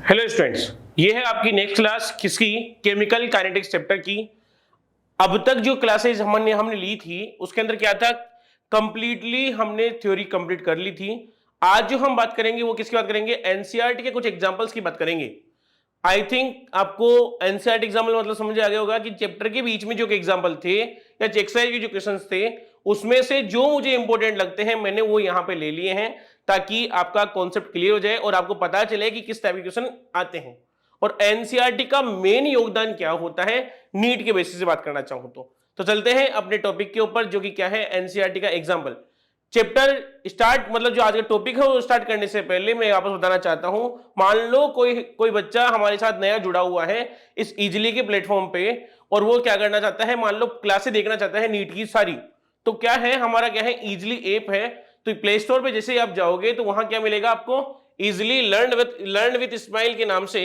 Hello students, ये है आपकी नेक्स्ट क्लास किसकी? केमिकल काइनेटिक्स चैप्टर की। अब तक जो क्लासेस हमने ली थी उसके अंदर क्या था, कंप्लीटली हमने थ्योरी कंप्लीट कर ली थी। आज जो हम बात करेंगे वो किसकी बात करेंगे? एनसीईआरटी के कुछ एग्जांपल्स की बात करेंगे। आई थिंक आपको एनसीईआरटी एग्जाम्पल मतलब समझ आ गया होगा कि चैप्टर के बीच में जो एग्जाम्पल थे या एक्सरसाइज के जो क्वेश्चंस थे उसमें से जो मुझे इंपॉर्टेंट लगते हैं मैंने वो यहाँ पे ले लिए हैं, ताकि आपका कॉन्सेप्ट क्लियर हो जाए और आपको पता चले कि किस टाइप के क्वेश्चन आते हैं और एनसीईआरटी का मेन योगदान क्या होता है नीट के बेसिस से बात करना चाहूं तो चलते हैं अपने टॉपिक के ऊपर, जो कि क्या है एनसीईआरटी का एग्जाम्पल चैप्टर स्टार्ट। मतलब जो आज का टॉपिक है वो स्टार्ट करने से पहले मैं आपको बताना चाहता हूं, मान लो कोई बच्चा हमारे साथ नया जुड़ा हुआ है इस इजिली के प्लेटफॉर्म पे और वो क्या करना चाहता है, मान लो क्लासेस देखना चाहता है नीट की सारी। तो क्या है हमारा, क्या है इजिली ऐप है। तो प्ले स्टोर पे जैसे ही आप जाओगे तो वहां क्या मिलेगा आपको, इजिली लर्न विथ स्माइल के नाम से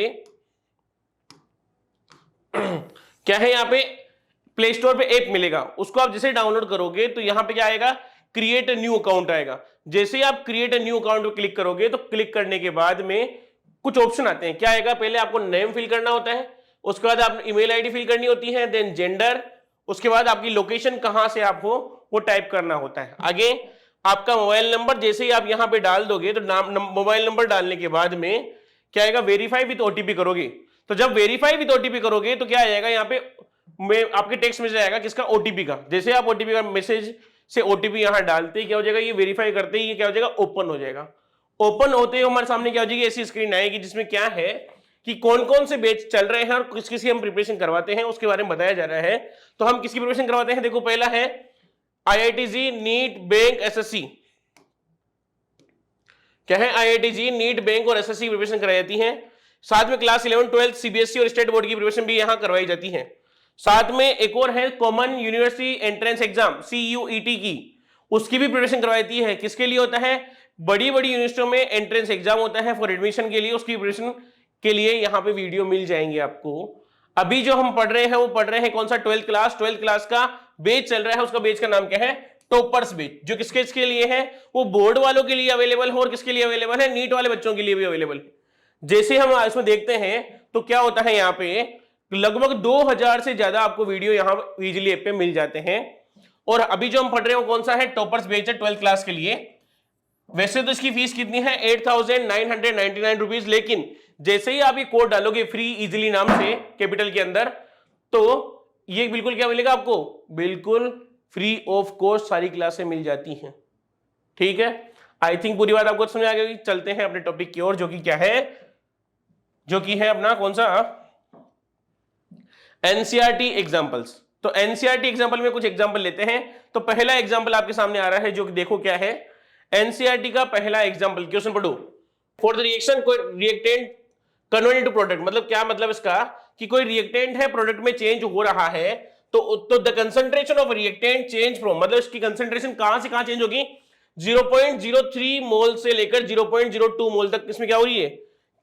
क्या है यहाँ पे प्ले स्टोर पे ऐप मिलेगा। उसको आप जैसे डाउनलोड करोगे तो यहाँ पे क्या आएगा, क्रिएट अ न्यू अकाउंट आएगा। जैसे ही आप क्रिएट अ न्यू अकाउंट पे क्लिक करोगे तो क्लिक करने के बाद में कुछ ऑप्शन आते हैं। क्या आएगा, पहले आपको नेम फिल करना होता है, उसके बाद आप ईमेल आईडी फिल करनी होती है, देन जेंडर, उसके बाद आपकी लोकेशन कहां से आप हो वो टाइप करना होता है। आगे आपका मोबाइल नंबर जैसे ही आप यहां पे डाल दोगे तो मोबाइल नंबर डालने के बाद में क्या आएगा, वेरीफाई विद ओटीपी करोगे। तो जब वेरीफाई विद ओटीपी करोगे तो क्या आएगा, यहाँ पे आपके टेक्स्ट मैसेज आएगा किसका, ओटीपी का। जैसे आप ओटीपी का मैसेज से ओटीपी यहां डालते ही क्या हो जाएगा, ये वेरीफाई करते ही ये क्या हो जाएगा, ओपन हो जाएगा। ओपन होते ही हमारे सामने क्या हो जाएगी, ऐसी स्क्रीन आएगी जिसमें क्या है कि कौन कौन से बैच चल रहे हैं और किस किसी हम प्रिपरेशन करवाते हैं उसके बारे में बताया जा रहा है। तो हम किसकी प्रिपरेशन करवाते हैं, देखो पहला है आईआईटी नीट बैंक एसएससी। क्या है, आईआईटी नीट बैंक और एसएससी की प्रिपरेशन कराई जाती है। साथ में क्लास 11 12 सीबीएसई और स्टेट बोर्ड की प्रिपरेशन भी यहां करवाई जाती है। साथ में एक और है common university entrance exam CUET की, उसकी भी प्रिपरेशन करवाई जाती है। किसके लिए होता है, बड़ी बड़ी यूनिवर्सिटियों में एंट्रेंस एग्जाम होता है फॉर एडमिशन के लिए, उसकी प्रिपरेशन के लिए यहाँ पे वीडियो मिल जाएंगे आपको। अभी जो हम पढ़ रहे हैं वो पढ़ रहे हैं कौन सा, 12th क्लास का बेच चल रहा है, उसका बेच का नाम क्या है, टॉपर्स बेच। जो किसके लिए है, वो बोर्ड वालों के लिए अवेलेबल है और किसके लिए अवेलेबल है, नीट वाले बच्चों के लिए भी अवेलेबल है। जैसे हम इसमें देखते हैं तो क्या होता है, यहाँ पे लगभग 2000 से ज्यादा आपको वीडियो यहाँ इजीली ऐप पे मिल जाते हैं। और अभी जो हम पढ़ रहे हैं वो कौन सा है, टॉपर्स बेच है 12th क्लास के लिए। वैसे तो इसकी फीस कितनी है, 8,999 रुपीज, लेकिन जैसे ही आप ये कोड डालोगे फ्री इजीली नाम से कैपिटल के अंदर, तो ये बिल्कुल क्या मिलेगा आपको, बिल्कुल फ्री ऑफ कॉस्ट सारी क्लासें मिल जाती हैं। ठीक है, आई थिंक पूरी बात आपको समझ आ गई। चलते हैं अपने टॉपिक की ओर, जो कि क्या है, जो कि है अपना कौन सा, एनसीईआरटी एग्जांपल्स। तो एनसीईआरटी एग्जांपल में कुछ एग्जांपल लेते हैं। तो पहला एग्जांपल आपके सामने आ रहा है, जो कि देखो क्या है, एनसीईआरटी का पहला एग्जांपल, क्वेश्चन पढ़ो। For the reaction reactant convert into product, मतलब क्या मतलब इसका, कि कोई रिएक्टेंट है प्रोडक्ट में चेंज हो रहा है तो the concentration of reactant change from, मतलब इसकी कंसंट्रेशन कहां से कहां चेंज होगी, 0.03 मोल से लेकर 0.02 मोल तक इसमें क्या हो रही है,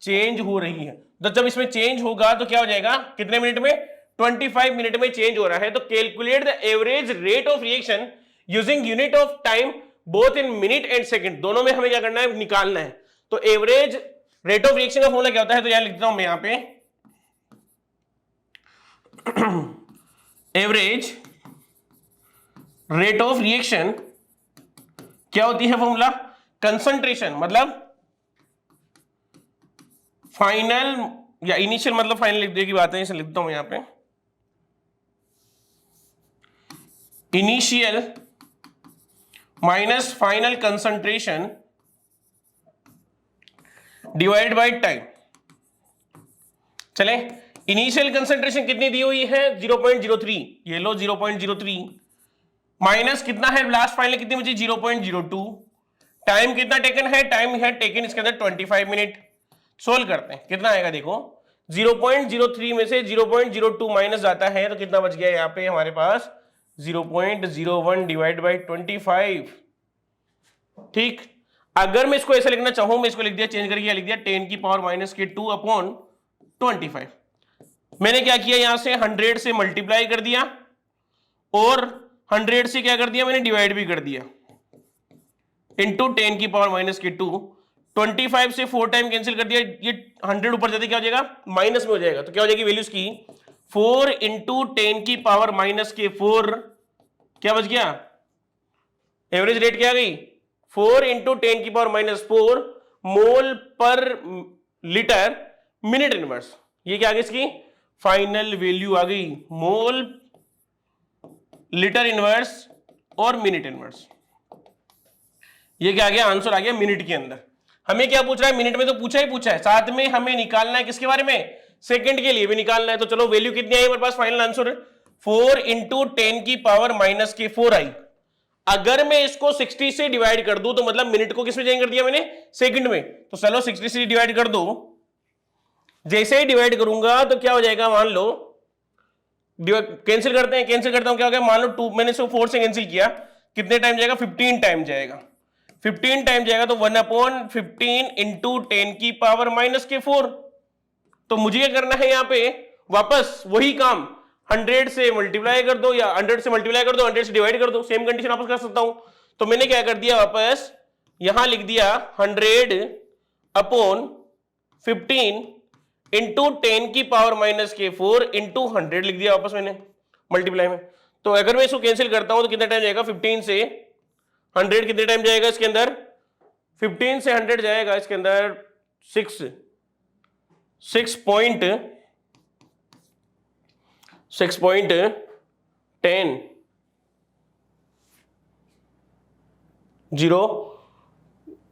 चेंज हो रही है। तो जब इसमें चेंज होगा तो क्या हो जाएगा, कितने मिनट में, 25 मिनट में चेंज हो रहा है। तो calculate the average rate of reaction using unit of time both in minute and second, दोनों में हमें क्या करना है, निकालना है। तो एवरेज रेट ऑफ रिएक्शन का फॉर्मूला क्या होता है, तो यहां लिखता हूं मैं यहां पे एवरेज रेट ऑफ रिएक्शन क्या होती है फॉर्मूला, कंसंट्रेशन मतलब फाइनल या इनिशियल, मतलब फाइनल लिखने की बात है, इसे लिखता हूं यहां पे initial minus final concentration divide by time. चले, इनिशियल कंसंट्रेशन कितनी दी हुई है, 0.03, ये लो 0.03, माइनस कितना है लास्ट फाइनल कितनी बची, 0.02, टाइम कितना टेकन है, टाइम है टेकन इसके अंदर 25 मिनट। सोल्व करते हैं कितना आएगा, देखो 0.03 में से 0.02 माइनस जाता है तो कितना बच गया यहाँ पे हमारे पास, 0.01 डिवाइड बाई 25। ठीक, अगर मैं इसको ऐसे लिखना चाहूं, मैं इसको लिख दिया चेंज करके, लिख दिया 10 की पावर माइनस के 2 अपॉन 25। मैंने क्या किया, यहां से 100 से मल्टीप्लाई कर दिया और 100 से क्या कर दिया मैंने, डिवाइड भी कर दिया, इंटू 10 की पावर माइनस के 2, 25 से 4 टाइम कैंसिल कर दिया, ये 100 ऊपर जाते क्या हो जाएगा, माइनस में हो जाएगा। तो क्या हो जाएगी वैल्यूज की 4 इंटू 10 की पावर माइनस के 4, क्या बच गया, एवरेज रेट क्या आ गई 4 इंटू 10 की पावर माइनस 4 मोल पर लीटर मिनट इनवर्स। ये क्या आ गई इसकी फाइनल वैल्यू आ गई, मोल लीटर इनवर्स और मिनट इनवर्स। ये क्या आ गया, आंसर आ गया मिनट के अंदर। हमें क्या पूछ रहा है, मिनट में तो पूछा ही पूछा है, साथ में हमें निकालना है किसके बारे में, सेकंड के लिए भी निकालना है। तो चलो वैल्यू कितनी आई हमारे पास, फाइनल आंसर 4 इंटू 10 की पावर माइनस के 4 आई। अगर मैं इसको 60 से डिवाइड कर दूं तो मतलब मिनट को किसमें चेंज कर दिया मैंने, सेकंड में। तो चलो 60 से डिवाइड कर दो, जैसे ही डिवाइड करूंगा तो क्या हो जाएगा, मान लो कैंसिल करते हैं, कैंसिल करता हूं क्या हो गया, मान लो 2 मैंने इसको 4 से कैंसिल किया, कितने टाइम जाएगा 15 टाइम जाएगा, 15 टाइम जाएगा तो 1/15 इंटू 10 की पावर माइनस के 4। तो मुझे क्या करना है, यहां पे वापस वही काम 100 से मल्टीप्लाई कर दो, या 100 से मल्टीप्लाई कर दो, 100 से डिवाइड कर दो, सेम कंडीशन वापस कर सकता हूं। तो मैंने क्या कर दिया, वापस यहां लिख दिया 100/15 इंटू 10 की पावर माइनस के 4 इंटू 100 लिख दिया वापस मैंने मल्टीप्लाई में। तो अगर मैं इसको कैंसिल करता हूं तो कितना टाइम जाएगा, 15 से 100 कितने टाइम जाएगा इसके अंदर, 15 से 100 जाएगा इसके अंदर 6.10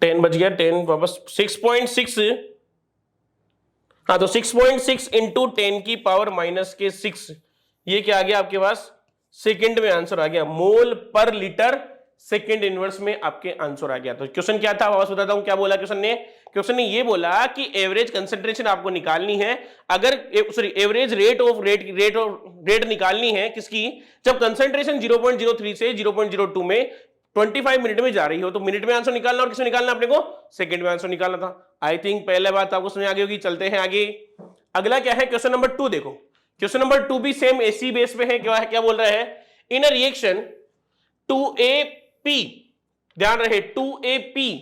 10 बच गया, 10 वापस 6.6, हाँ तो 6.6 इंटू 10 की पावर माइनस के 6, ये क्या आ गया आपके पास, सेकंड में आंसर आ गया, मोल पर लीटर सेकंड इनवर्स में आपके आंसर आ गया। तो क्वेश्चन क्या था, वापस बताता हूं क्या बोला क्वेश्चन ने। क्वेश्चन ने ये बोला कि एवरेज कंसंट्रेशन आपको निकालनी है, अगर सॉरी एवरेज रेट निकालनी है किसकी, जब कंसंट्रेशन 0.03 से 0.02 में 25 मिनट में जा रही हो। तो मिनट में आंसर निकालना और किसमें निकालना अपने को, सेकंड में आंसर निकालना था। आई थिंक पहले बात आपको समझ आ गई होगी। चलते हैं आगे, अगला क्या है, क्वेश्चन नंबर 2 देखो। क्वेश्चन नंबर 2 भी सेम एसी बेस पे है। क्या बोल रहा है, इन अ रिएक्शन 2AP, ध्यान रहे 2AP,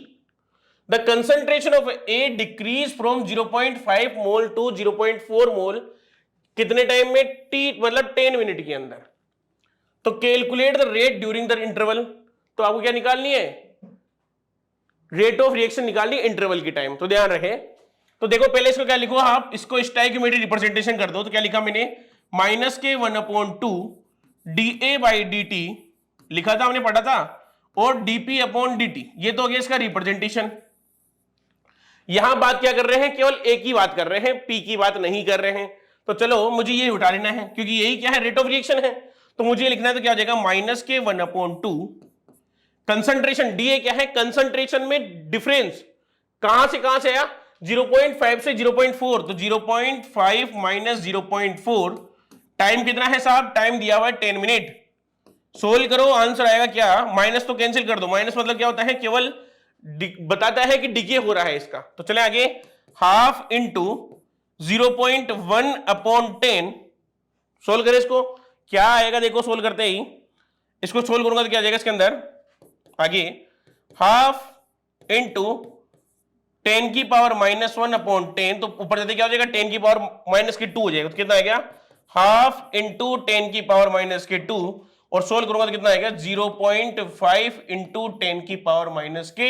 the concentration of A decreases from 0.5 mole to 0.4 mole, कितने टाइम में, टी मतलब 10 मिनट के अंदर। तो calculate the rate during the interval. तो आपको क्या निकालनी है, रेट ऑफ रिएक्शन निकालनी है इंटरवल की टाइम। तो ध्यान रहे, तो देखो पहले इसको क्या लिखो आप, इसको स्टोइकियोमेट्रिक रिप्रेजेंटेशन कर दो। तो क्या लिखा मैंने, माइनस के 1/2 dA/dt लिखा था, हमने पढ़ा था, और dP/dt, ये तो हो गया इसका रिप्रेजेंटेशन। यहां बात क्या कर रहे हैं, केवल एक ही बात कर रहे हैं, पी की बात नहीं कर रहे हैं। तो चलो मुझे ये उठा लेना है, क्योंकि यही क्या है, रेट ऑफ रिएक्शन है। तो मुझे लिखना है, तो क्या हो जाएगा, माइनस के 1/2 कंसंट्रेशन, डीए क्या है, कंसंट्रेशन में डिफरेंस कहां से आया, 0.5 से 0.4, तो 0.5 माइनस 0.4, टाइम कितना है साहब, टाइम दिया हुआ है 10 मिनट। सोल्व करो, आंसर आएगा क्या, माइनस तो कैंसिल कर दो, माइनस मतलब क्या होता है, केवल बताता है कि डिके हो रहा है इसका। तो चले आगे, हाफ इंटू 0.1/10, सोल्व करें इसको, क्या आएगा देखो, सोल्व करते ही इसको सोल्व करूंगा तो क्या आ जाएगा इसके अंदर, आगे हाफ इंटू 10 की पावर -1/10, तो ऊपर जाते क्या हो जाएगा, 10 की पावर माइनस के 2 हो जाएगा। तो कितना आएगा, हाफ इंटू 10 की पावर माइनस के 2, और सोल्व करूंगा तो कितना आएगा, 0.5 इंटू 10 की पावर माइनस के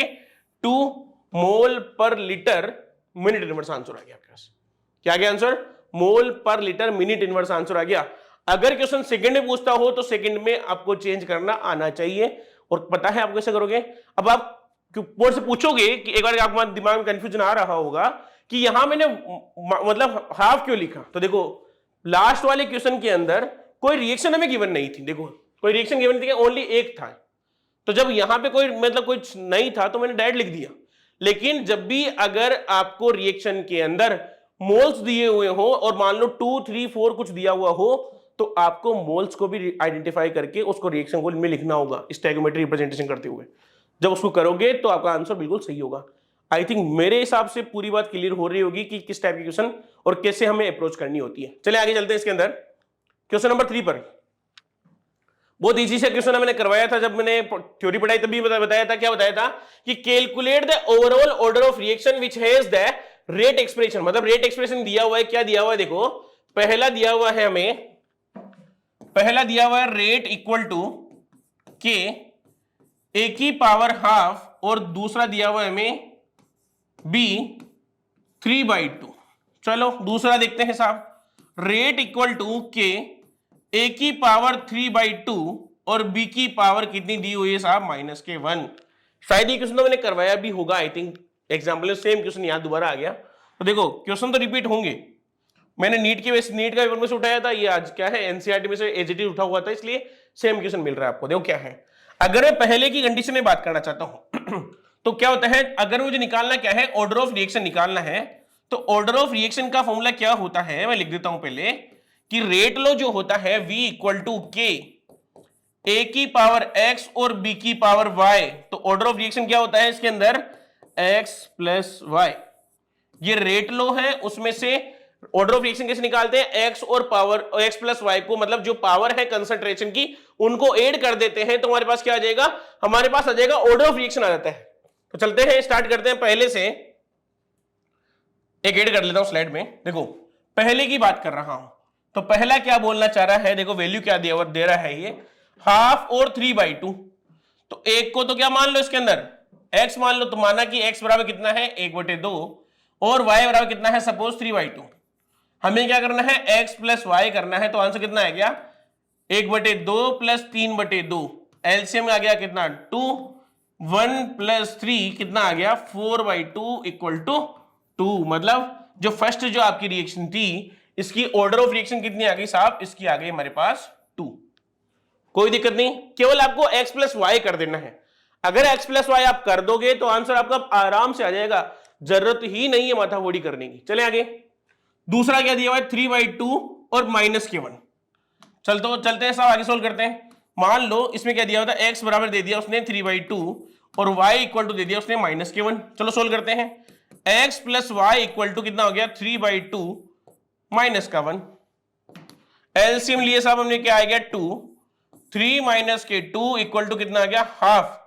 2 मोल पर लीटर मिनट इनवर्स आंसर आ गया आपके पास। क्या गया आंसर, मोल पर लीटर मिनट इनवर्स आंसर आ गया। अगर क्वेश्चन सेकंड में पूछता हो तो सेकंड में आपको चेंज करना आना चाहिए, और पता है आप कैसे करोगे। अब आप बोर्ड से पूछोगे कि एक बार आपके दिमाग में कंफ्यूजन आ रहा होगा कि यहां मैंने मतलब हाफ क्यों लिखा। तो देखो लास्ट वाले क्वेश्चन के अंदर कोई रिएक्शन हमें गिवन नहीं थी, देखो कोई रिएक्शन गिवन थी, ओनली एक था। तो जब यहां पे कोई मतलब कुछ नहीं था तो मैंने डायरेक्ट लिख दिया। लेकिन जब भी अगर आपको रिएक्शन के अंदर मोल्स दिए हुए हो और मान लो 2, 3, 4 कुछ दिया हुआ हो, तो आपको मोल्स को भी आइडेंटिफाई करके उसको रिएक्शन गोल में लिखना होगा स्टोइकियोमेट्रिक रिप्रेजेंटेशन करते हुए। जब उसको करोगे तो आपका आंसर बिल्कुल सही होगा। आई थिंक मेरे हिसाब से पूरी बात क्लियर हो रही होगी कि किस टाइप के क्वेश्चन और कैसे हमें अप्रोच करनी होती है। चलिए आगे चलते हैं इसके अंदर, क्वेश्चन नंबर 3 पर। बहुत इजी से क्वेश्चन मैंने करवाया था जब मैंने थ्योरी पढ़ाई, तभी बताया था, क्या बताया था कि calculate the overall order of reaction which has the rate expression. मतलब रेट एक्सप्रेशन दिया हुआ है, क्या दिया हुआ है देखो, पहला दिया हुआ है हमें, पहला दिया हुआ है रेट इक्वल टू के ए की पावर हाफ, और दूसरा दिया हुआ है हमें बी 3/2। चलो दूसरा देखते हैं साहब, रेट इक्वल टू के ए की पावर 3/2 और बी की पावर कितनी दी हुई है साहब, -1। शायद ये क्वेश्चन तो मैंने करवाया भी होगा, आई थिंक एग्जाम्पल में सेम क्वेश्चन यहां दोबारा आ गया। तो देखो क्वेश्चन तो रिपीट होंगे, मैंने नीट का पेपर में से उठाया था, ये आज क्या है एनसीईआरटी में से एजीटी उठा हुआ था, इसलिए सेम क्वेश्चन मिल रहा है आपको। देखो क्या है, अगर मैं पहले की कंडीशन में बात करना चाहता हूं तो क्या होता है, अगर मुझे निकालना क्या है, ऑर्डर ऑफ रिएक्शन निकालना है, तो ऑर्डर ऑफ रिएक्शन का फॉर्मूला क्या होता है, मैं लिख देता हूं पहले, कि रेट लो जो होता है V इक्वल टू के ए की पावर x और b की पावर y। तो ऑर्डर ऑफ रिएक्शन क्या होता है इसके अंदर, x प्लस y। ये रेट लो है, उसमें से ऑर्डर ऑफ रिएक्शन कैसे निकालते हैं, x और पावर x प्लस y को, मतलब जो पावर है कंसंट्रेशन की, उनको ऐड कर देते हैं, तो हमारे पास क्या आ जाएगा, हमारे पास आ जाएगा ऑर्डर ऑफ रिएक्शन आ जाता है। तो चलते हैं, स्टार्ट करते हैं, पहले से एक ऐड कर लेता हूं स्लाइड में। देखो पहले की बात कर रहा हूं, तो पहला क्या बोलना चाह रहा है, देखो वैल्यू क्या दे रहा है, ये हाफ और 3/2। तो एक को तो क्या मान लो इसके अंदर x मान लो, तो माना कि x बराबर कितना है 1/2 और y बराबर कितना है सपोज 3/2। हमें क्या करना है, x प्लस y करना है, तो आंसर कितना है क्या 1/2 प्लस 3/2, एलसीएम आ गया कितना 2, 1 प्लस 3 कितना आ गया 4/2 इक्वल टू 2। मतलब जो फर्स्ट जो आपकी रिएक्शन थी, इसकी ऑर्डर ऑफ रिएक्शन कितनी आ गई साहब, इसकी आ गई हमारे पास 2। कोई दिक्कत नहीं, केवल आपको x प्लस वाई कर देना है। अगर x प्लस वाई आप कर दोगे तो आंसर आपका आराम से आ जाएगा, जरूरत ही नहीं है माथाफोड़ी करने की। चले आगे, दूसरा क्या दिया हुआ है 3/2 और -1। चलते हैं साहब आगे सोल्व करते हैं। मान लो इसमें क्या दिया हुआ था, x बराबर दे दिया उसने 3/2 और y इक्वल टू दे दिया उसने -1। चलो सोल्व करते हैं, x plus Y equal to कितना हो गया 3/2 -1। एलसीएम लिए साहब हमने, क्या आ गया 2, 3 माइनस के 2 इक्वल टू कितना आ गया हाफ।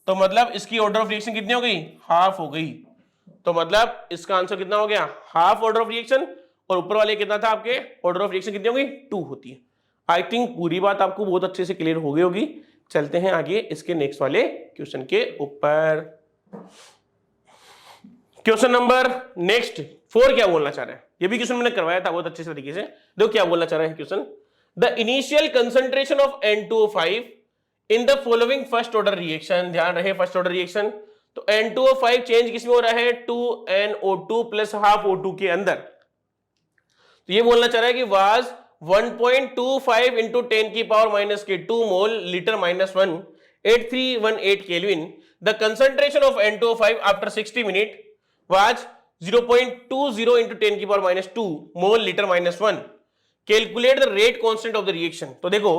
तो मतलब इसकी ऑर्डर ऑफ रिएक्शन कितनी हो गई, हाफ हो गई। तो मतलब इसका आंसर कितना हो गया, हाफ ऑर्डर ऑफ रिएक्शन, और ऊपर वाले कितना था आपके, ऑर्डर ऑफ रिएक्शन कितनी हो गई 2 होती है। आई थिंक पूरी बात आपको बहुत अच्छे से क्लियर हो गई होगी। चलते हैं आगे इसके नेक्स्ट वाले क्वेश्चन के ऊपर। क्वेश्चन नंबर नेक्स्ट 4 क्या बोलना चाह रहा है, ये भी क्वेश्चन मैंने करवाया था बहुत अच्छे से तरीके से। देखो क्या बोलना चाह रहा है question, the initial concentration of N2O5 in the following first order reaction. ध्यान रहे फर्स्ट ऑर्डर रिएक्शन, तो N2O5 चेंज किसमें हो रहा है 2NO2 प्लस हाफ O2 के अंदर। तो ये बोलना चाह रहा है कि वाज 1.25 इंटू 10 की पावर माइनस के 2 mole litre -1 8318 kelvin. The concentration of N2O5 after 60 minute was 0.20 into 10 की power -2 mole litre -1। Calculate the rate constant of the reaction. तो देखो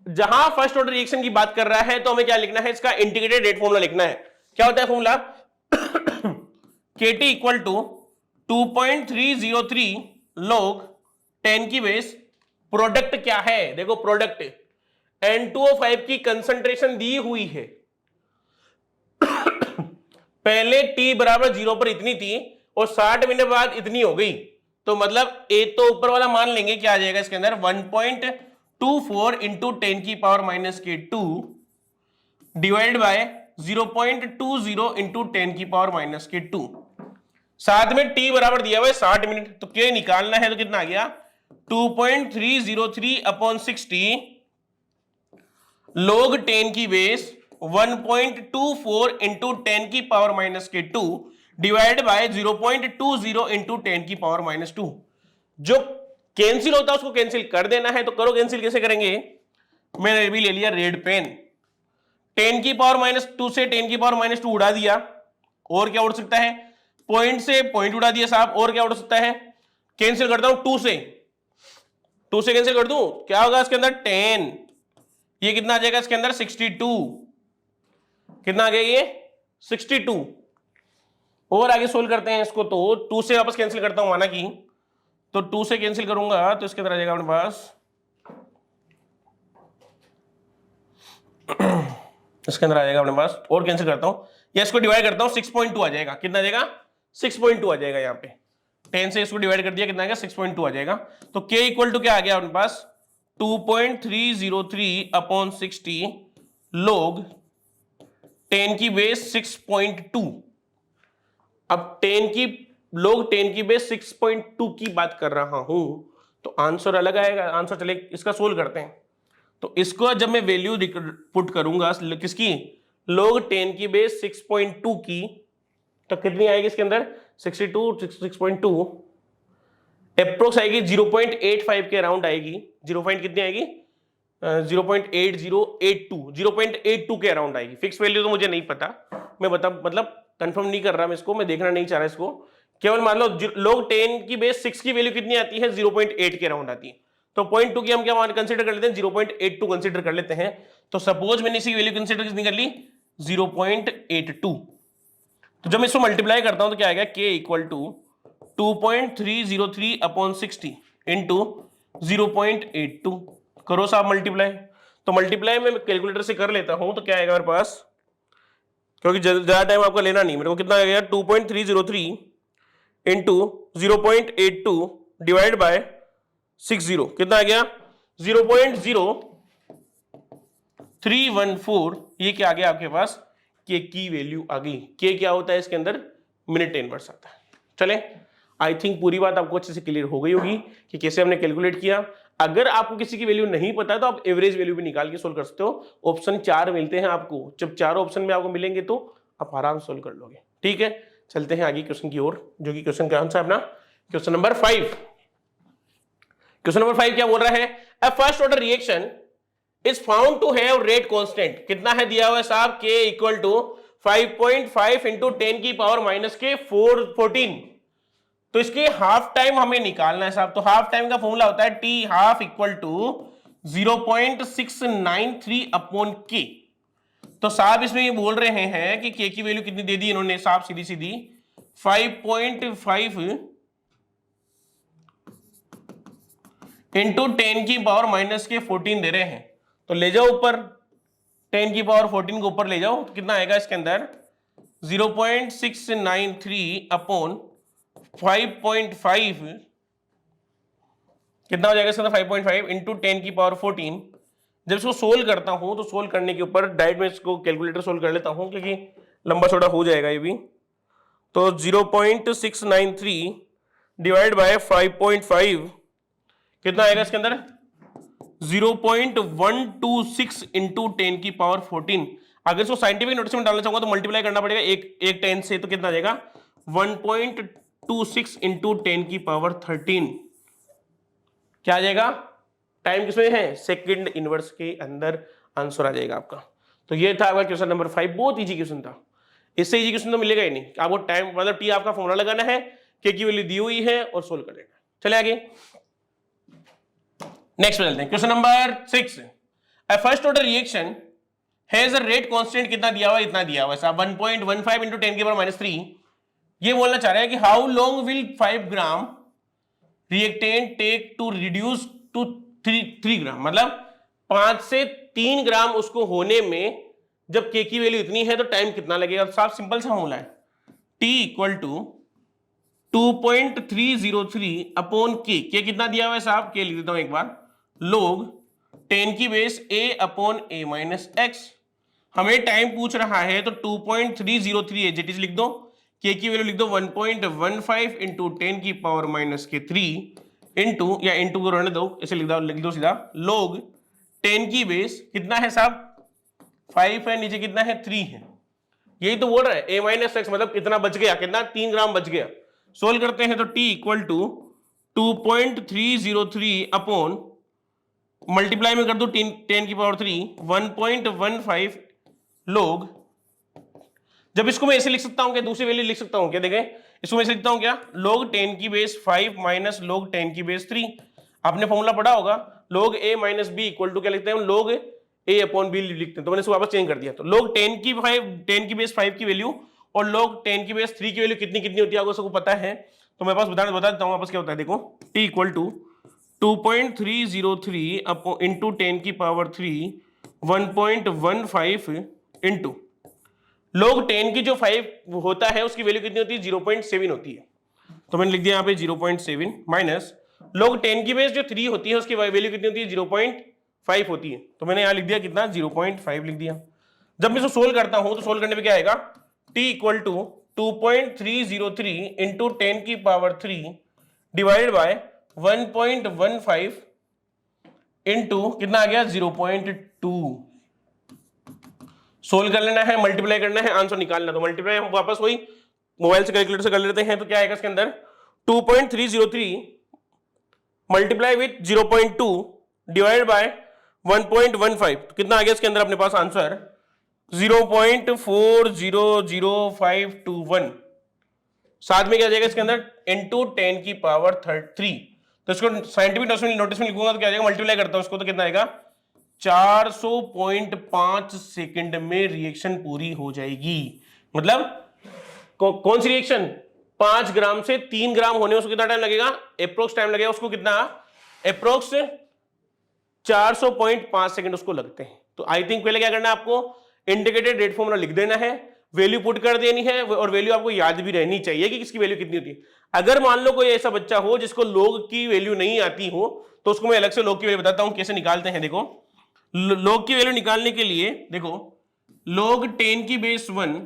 जहां फर्स्ट ऑर्डर रिएक्शन की बात कर रहा है, तो हमें क्या लिखना है, इसका इंटीग्रेटेड रेट फॉर्मूला लिखना है। क्या होता है formula, KT equal to 2.303 log 10 की बेस, प्रोडक्ट क्या है, देखो प्रोडक्ट N2O5 की कंसंट्रेशन दी हुई है पहले t बराबर 0 पर इतनी थी और 60 मिनट बाद इतनी हो गई। तो मतलब ए तो ऊपर वाला मान लेंगे, क्या आ जाएगा इसके अंदर 1.24 इंटू 10 की पावर -2 डिवाइड बाय 0.20 इंटू 10 की पावर -2। साथ में t बराबर दिया हुआ है 60 मिनट, तो क्या निकालना है, तो कितना आ गया 2.303 अपॉन 60 log 10 की बेस 1.24 इंटू 10 की पावर -2 डिवाइड बाय 0.20 इंटू 10 की पावर -2। जो कैंसिल होता है उसको कैंसिल कर देना है, तो करो कैंसिल, कैसे करेंगे, मैंने भी ले लिया रेड पेन, 10 की पावर -2 से 10 की पावर -2 उड़ा दिया, और क्या उड़ सकता है, पॉइंट से पॉइंट उड़ा दिया साहब, और क्या उड़ सकता है, कैंसिल करता हूं 2 से कैंसिल कर दूं, क्या होगा इसके अंदर 10, ये कितना आ जाएगा इसके अंदर 62, कितना आ गया ये 62। और आगे सोल्व करते हैं इसको, तो 2 से वापस कैंसिल करता हूं, माना कि तो 2 से कैंसिल करूंगा तो इसके अंदर आ जाएगा अपने पास इसके अंदर आ जाएगा अपने पास, और कैंसिल करता हूं या इसको डिवाइड करता हूं, 6.2 आ जाएगा। कितना आ जाएगा? 6.2 आ जाएगा। यहाँ पे 10 से इसको डिवाइड कर दिया, कितना आएगा? 6.2 आ जाएगा। तो k इक्वल टू क्या आ गया अपने पास? 2.303 अपॉन 60 log 10 की बेस 6.2। अब 10 की log 10 की बेस 6.2 की बात कर रहा हूं तो आंसर अलग आएगा। आंसर चले इसका सोल्व करते हैं। तो इसको जब मैं वैल्यू पुट करूंगा किसकी? log 10 की बेस 6.2 की, तो कितनी आएगी इसके अंदर? 6.2 अप्रोक्स आएगी 0.85 के अराउंड आएगी। 0 पॉइंट कितनी आएगी? 0.8082 के अराउंड आएगी। फिक्स वैल्यू तो मुझे नहीं पता, मैं बता मतलब कंफर्म नहीं कर रहा मैं इसको, मैं देखना नहीं चाह रहा इसको। केवल मान लो log 10 की बेस 6 की वैल्यू कितनी आती है? 0.8 के अराउंड आती है। तो 0.2 की हम क्या कंसीडर कर लेते हैं? 0.82 कंसीडर कर लेते हैं। तो सपोज मैंने इसी वैल्यू कंसीडर कितनी कर ली? 0.82। तो जब मैं इसको मल्टीप्लाई करता हूं तो क्या आएगा? k equal to 2.303 upon 60 into 0.82। करो साहब मल्टीप्लाई। तो मल्टीप्लाई में कैलकुलेटर से कर लेता हूं तो क्या आएगा मेरे पास, क्योंकि ज्यादा टाइम आपका लेना नहीं मेरे को। कितना आएगा? 2.303 इंटू 0.82 डिवाइड बाय 60। कितना आ गया? 0.0314। ये क्या आ गया आपके पास? के की वैल्यू आ गई। के क्या होता है इसके अंदर? मिनट इनवर्स आता है। चले, आई थिंक पूरी बात आपको अच्छे से क्लियर हो गई होगी कि कैसे हमने कैलकुलेट किया। अगर आपको किसी की वैल्यू नहीं पता है तो आप एवरेज वैल्यू भी निकाल के सोल्व कर सकते हो। ऑप्शन 4 मिलते हैं आपको, जब चारों ऑप्शन में आपको मिलेंगे तो आप आराम से सोल्व कर लोगे। ठीक है, चलते हैं आगे क्वेश्चन की ओर, जो कि क्वेश्चन का आंसर अपना क्वेश्चन नंबर 5। क्वेश्चन नंबर 5 क्या बोल रहा है? A first order reaction is found to have rate constant. कितना है दिया हुआ है साहब? k इक्वल टू 5.5 इंटू 10 की पावर माइनस के 14। तो इसके हाफ टाइम हमें निकालना है साहब। तो हाफ टाइम का फॉर्मूला होता है t half equal to 0.693 upon k। तो साहब इसमें ये बोल रहे हैं कि k की वैल्यू कितनी दे दी इन्होंने साहब? सीधी सीधी 5.5 इंटू 10 की पावर माइनस के 14 दे रहे हैं। तो ले जाओ ऊपर, 10 की पावर 14 को ऊपर ले जाओ तो कितना आएगा इसके अंदर? 0.693 अपॉन 5.5। कितना हो जाएगा इसके अंदर? 5.5 इंटू 10 की पावर 14। जब इसको सोल्व करता हूं तो सोल्व करने के ऊपर डायरेक्ट में इसको कैलकुलेटर सोल्व कर लेता हूं क्योंकि लंबा छोटा हो जाएगा ये भी। तो 0.693 डिवाइड बाय 5.5 कितना आएगा इसके अंदर? 0.126 इंटू 10 की पावर 14। अगर इसको साइंटिफिक नोटेशन में डालना चाहूंगा तो मल्टीप्लाई करना पड़ेगा एक 10 से, तो कितना आ जाएगा? 1.26 इंटू 10 की पावर 13। क्या आ जाएगा? टाइम किसमें है? सेकंड इनवर्स के अंदर आंसर आ जाएगा आपका। तो ये था आपका क्वेश्चन नंबर 5। बहुत इजी क्वेश्चन था, इससे इजी क्वेश्चन तो मिलेगा ही नहीं। आपको टाइम मतलब टी आपका फॉर्मूला लगाना है, के की वैल्यू दी हुई है और सोल्व कर लेना। चले आगे नेक्स्ट चलते हैं। Question number 6। A first order reaction has a rate constant कितना दिया हुआ है? इतना दिया हुआ है साहब 1.15 इंटू 10 की पावर माइनस 3। ये बोलना चाह रहे हैं कि how long will 5 gram reactant take to reduce to 3 gram. मतलब 5 से 3 ग्राम उसको होने में जब के की वैल्यू इतनी है तो टाइम कितना लगेगा? साफ सिंपल सा फॉर्मूला है, टी इक्वल टू 2.303 अपॉन के। कितना दिया हुआ है साहब? के लिख देता हूं एक बार, log 10 की base a upon a minus x. हमें टाइम पूछ रहा है तो 2.303 एजेटिज लिख दो, के की वैल्यू लिख दो 1.15 इंटू 10 की पावर माइनस के 3 इंटू, या इंटू को रहने दो, ऐसे लिख दो सीधा, log 10 की बेस कितना है साहब? 5 है, नीचे कितना है? 3 है। यही तो बोल रहा है a माइनस एक्स, मतलब कितना बच गया? कितना? 3 ग्राम बच गया। सोल्व करते हैं तो t equal to 2.303 upon multiply में कर दो 10 की पावर 3 1.15 log। जब इसको मैं ऐसे लिख सकता हूं क्या? दूसरी वैल्यू लिख सकता हूं क्या? देखें इसको मैं ऐसे लिखता हूं क्या? log 10 की बेस 5 माइनस log 10 की बेस 3। आपने फॉर्मूला पढ़ा होगा, log a minus B equal to क्या लिखते हैं? log a अपॉन बी लिखते हैं। तो मैंने इसको वापस चेंज कर दिया। तो log 10 की बेस 5 की वैल्यू और log 10 की बेस 3 की वैल्यू कितनी कितनी होती है आपको सबको पता है। तो मैं पास बता देता हूँ वापस क्या होता है। देखो t इक्वल टू 2.303 इंटू 10 की पावर 3 1.15 इंटू log 10 की जो 5 होता है उसकी वैल्यू कितनी होती है 0.7 होती है, तो मैंने लिख दिया यहाँ पे 0.7 माइनस log 10 की बेस जो 3 होती है उसकी वैल्यू कितनी होती है 0.5 होती है, तो मैंने यहाँ लिख दिया कितना 0.5 लिख दिया। जब मैं इसको सोल्व करता हूं तो सोल्व करने पे क्या आएगा t इक्वल टू 2.303 इंटू 10 की पावर 3 डिवाइडेड बाय 1.15 इंटू कितना आ गया 0.2। सोल्व कर लेना है, मल्टीप्लाई करना है, आंसर निकालना। तो मल्टीप्लाई हम वापस वही मोबाइल से कैलकुलेटर से कर लेते हैं, तो क्या आएगा इसके अंदर 2.303 मल्टीप्लाई विथ 0.2 डिवाइडेड बाय 1.15, तो कितना आ गया इसके अंदर अपने पास आंसर 0.400521। साथ में क्या जाएगा इसके अंदर इंटू 10 की पावर 3, तो इसको साइंटिफिक नोटिस में लिखूंगा तो क्या जाएगा, मल्टीप्लाई करता हूं इसको तो कितना आएगा 400.5 सेकंड में रिएक्शन पूरी हो जाएगी। मतलब कौन सी रिएक्शन, 5 ग्राम से 3 ग्राम होने उसको कितना टाइम लगेगा, अप्रोक्स टाइम लगेगा उसको कितना, अप्रोक्स 400.5 सेकंड उसको लगते हैं। तो आई थिंक पहले क्या करना है आपको, इंडिकेटेड रेट फॉर्मूला लिख देना है, वैल्यू पुट कर देनी है, और वैल्यू आपको याद भी रहनी चाहिए कि किसकी वैल्यू कितनी होती है। अगर मान लो कोई ऐसा बच्चा हो जिसको log की वैल्यू नहीं आती हो, तो उसको मैं अलग से log की वैल्यू बताता हूं कैसे निकालते हैं। देखो log की वैल्यू निकालने के लिए देखो log 10 की बेस 1,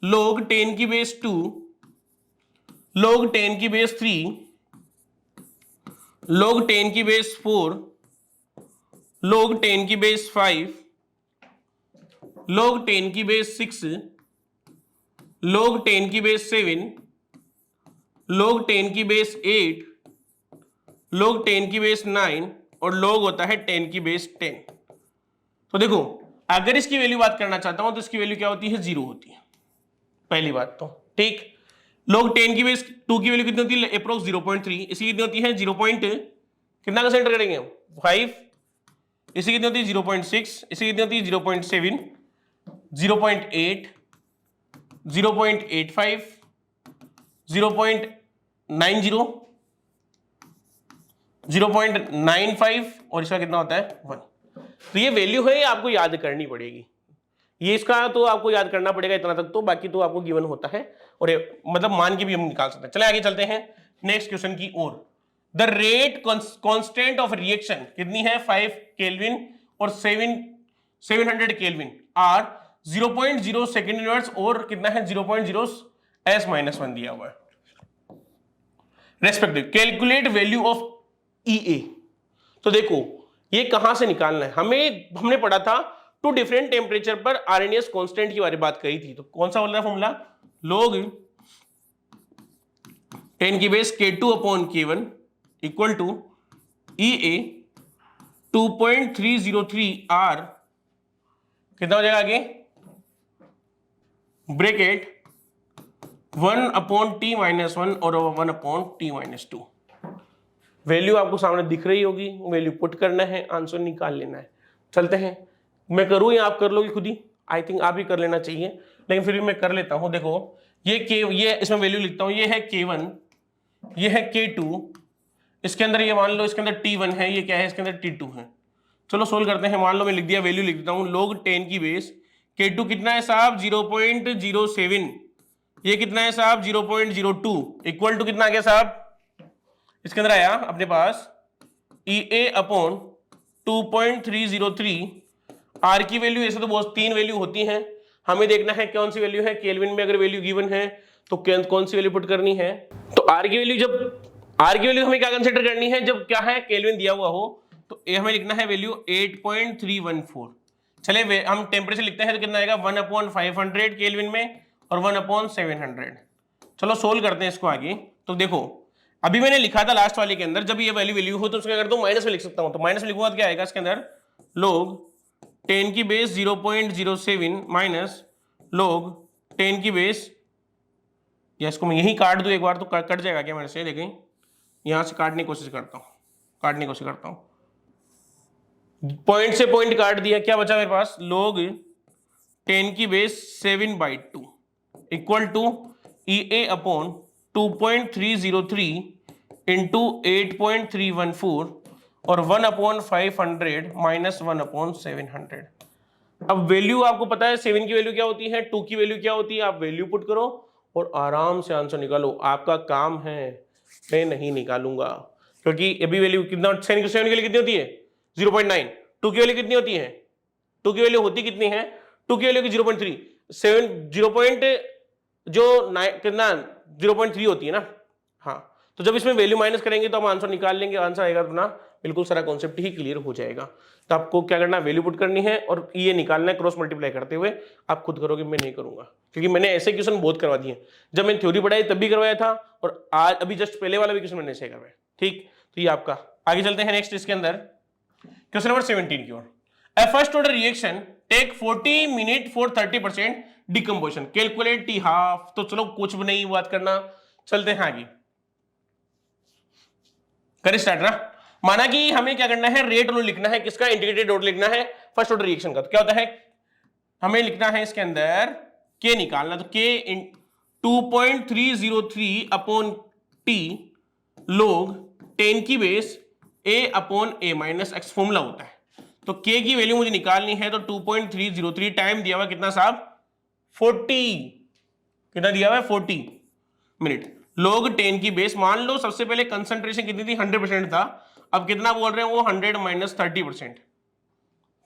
log 10 की बेस 2, log 10 की बेस 3, log 10 की बेस 4, log 10 की बेस 5, log 10 की बेस 6, log 10 की बेस 7, log 10 की बेस 8, log 10 की बेस 9 और log होता है 10 की बेस 10। तो देखो अगर इसकी वैल्यू बात करना चाहता हूं तो इसकी वैल्यू क्या होती है, 0 होती है, पहली बात तो ठीक। log 10 की बेस 2 की वैल्यू कितनी होती है, अप्रोक्स 0.3, इसकी कितनी होती है 0. कितना कंसीडर करेंगे 5, इसकी कितनी होती है 0.6, इसकी कितनी होती है 0.7, 0.8, 0.85, 0.90, 0.95 और इसका कितना होता है 1। तो ये वैल्यू है, आपको याद करनी पड़ेगी, ये इसका तो आपको याद करना पड़ेगा इतना तक, तो बाकी तो आपको गिवन होता है और मतलब मान के भी हम निकाल सकते हैं। चले आगे चलते हैं नेक्स्ट क्वेश्चन की ओर। The rate constant of reaction कितनी है 5 केल्विन और 700 केल्विन आर 0.0 सेकेंड इनवर्स और कितना है 0.0 s-1 दिया हुआ है respective. Calculate value of EA। तो देखो ये कहां से निकालना है, हमने पढ़ा था टू डिफरेंट टेम्परेचर पर आरएनएस कांस्टेंट की बारे में बात करी थी। तो कौन सा बोल रहा है फॉर्मूला, log 10 की base K2 upon K1 equal to EA 2.303 R कितना हो जाएगा आगे ब्रैकेट 1 अपॉन T-1 और 1 अपॉन T-2। वैल्यू आपको सामने दिख रही होगी, वैल्यू पुट करना है, आंसर निकाल लेना है। चलते हैं, मैं करूं या आप कर लोगे खुद ही, आई थिंक आप ही कर लेना चाहिए, लेकिन फिर भी मैं कर लेता हूं। देखो ये इसमें वैल्यू लिखता हूं, ये है K1, ये है K2, इसके अंदर ये मान लो इसके अंदर T1 है, ये क्या है इसके अंदर T2 है। चलो सोल्व करते हैं। मान लो मैं लिख दिया, वैल्यू लिख देता हूं log 10 की बेस K2 कितना है साहब 0.07, ये कितना है साहब 0.02 इक्वल टू कितना आ गया साहब, इसके अंदर आया अपने पास EA अपॉन 2.303। R की वैल्यू ऐसे तो बहुत 3 वैल्यू होती हैं, हमें देखना है कौन सी वैल्यू है, केल्विन में अगर वैल्यू गिवन है तो कौन सी वैल्यू पुट करनी है। तो R की वैल्यू हमें क्या कंसीडर करनी है, जब क्या है केल्विन दिया हुआ हो, तो हमें लिखना है वैल्यू 8.314। चले हम टेम्परेचर लिखते हैं तो कितना आएगा 1/500 केल्विन में और 1/700। चलो सोल्व करते हैं इसको आगे। तो देखो अभी मैंने लिखा था लास्ट वाले के अंदर, जब ये वैल्यू हो तो उसका अगर तो माइनस में लिख सकता हूं, तो माइनस में लिखूंगा तो क्या आएगा इसके अंदर log 10 की बेस 0.07 माइनस log 10 की बेस, या इसको मैं यही काट दूं एक बार तो कट जाएगा क्या मेरे से, देखें यहां से काटने की कोशिश करता हूं, पॉइंट से पॉइंट काट दिया, क्या बचा मेरे पास log 10 की base 7/2 equal to EA upon 2.303 into 8.314 और 1/500 माइनस 1/700। अब वैल्यू आपको पता है 7 की वैल्यू क्या होती है, 2 की वैल्यू क्या होती है, आप वैल्यू पुट करो और आराम से आंसर निकालो। आपका काम है, मैं नहीं निकालूंगा, क्योंकि अभी वैल्यू कितना 7 की वैल्यू कितनी होती है 0.9, 2 की वैल्यू कितनी होती है, 2 की वैल्यू होती कितनी है, 2 की वैल्यू की 0.3, 7 कितना 0.3 होती है ना। हाँ, तो जब इसमें वैल्यू माइनस करेंगे तो हम आंसर निकाल लेंगे, आंसर आएगा अपना, बिल्कुल सारा कॉन्सेप्ट ही क्लियर हो जाएगा। तो आपको क्या करना है, वैल्यू पुट करनी है और ये निकालना है क्रॉस मल्टीप्लाई करते हुए। आप खुद करोगे, मैं नहीं करूंगा, क्योंकि मैंने ऐसे क्वेश्चन बहुत करवा दिए। जब मैंने थ्योरी पढ़ाई तब भी करवाया था और आज अभी जस्ट पहले वाला भी क्वेश्चन मैंने ऐसे करवाया। ठीक, तो ये आपका आगे चलते हैं नेक्स्ट इसके अंदर क्वेश्चन नंबर 17 की ओर। A first order reaction take 40 minute for 30% decomposition. Calculate T half। तो चलो कुछ भी नहीं बात करना, चलते हैं आगे, करें स्टार्ट ना। माना कि हमें क्या करना है, रेट रूल लिखना है, किसका, इंटीग्रेटेड रेट लिखना है फर्स्ट ऑर्डर रिएक्शन का। तो क्या होता है, हमें लिखना है इसके अंदर के निकालना, तो के 2.303 अपॉन टी log 10 की base a upon a minus x formula होता है। तो k की वैल्यू मुझे निकालनी है, तो 2.303 टाइम दिया हुआ कितना साहब 40, कितना दिया हुआ है 40 मिनट, log 10 की बेस। मान लो सबसे पहले कंसंट्रेशन कितनी थी 100% था, अब कितना बोल रहे हैं वो 100 माइनस 30%।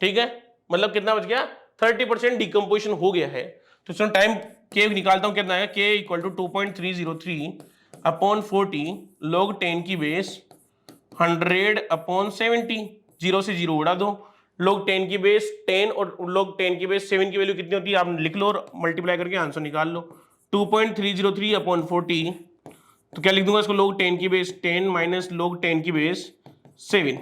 ठीक है, मतलब कितना बच गया 30% डिकम्पोजिशन हो गया है। तो चलो टाइम k निकालता हूं, कितना है k equal to 2.303 upon 40 log 10 की बेस 100 अपॉन 70, 0 से 0 उड़ा दो, log 10 की बेस 10 और log 10 की बेस 7 की वैल्यू कितनी होती है आप लिख लो और मल्टीप्लाई करके आंसर निकाल लो। 2.303 अपॉन 40, तो क्या लिख दूंगा इसको, log 10 की बेस 10 माइनस log 10 की बेस 7।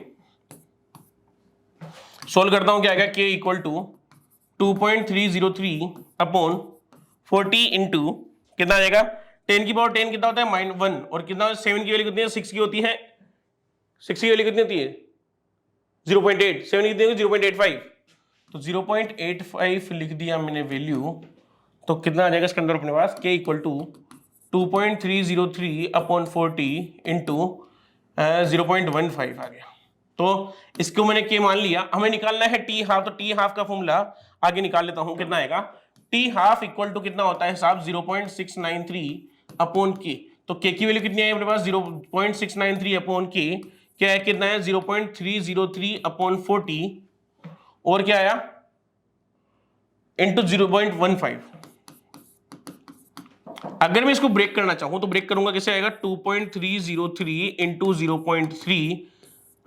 सोल्व करता हूं, क्या आएगा k equal to 2.303 upon 40 into कितना आ जाएगा 10 की पावर 10 कितना होता है -1 और कितना 7 की वैल्यू कितनी है 6 की होती है, 6 की वैल्यू कितनी होती है 0.8, 7 की कितनी होगी 0.85, तो 0.85 लिख दिया मैंने वैल्यू। तो कितना आ जाएगा इसके अंदर अपने पास k equal to 2.303 upon 40 into 0.15 आ गया। तो इसको मैंने k मान लिया, हमें निकालना है टी हाफ, तो टी हाफ का फॉर्मूला आगे निकाल लेता हूं, कितना आएगा टी हाफ इक्वल टू कितना होता है साहब 0.693 अपॉन k। तो k की वैल्यू कितनी है अपने पास 0.693 अपॉन k, क्या है कितना है 0.303 अपॉन 40 और क्या आया इंटू 0.15। अगर मैं इसको ब्रेक करना चाहूं तो ब्रेक करूंगा, कैसे आएगा 2.303 इंटू 0.3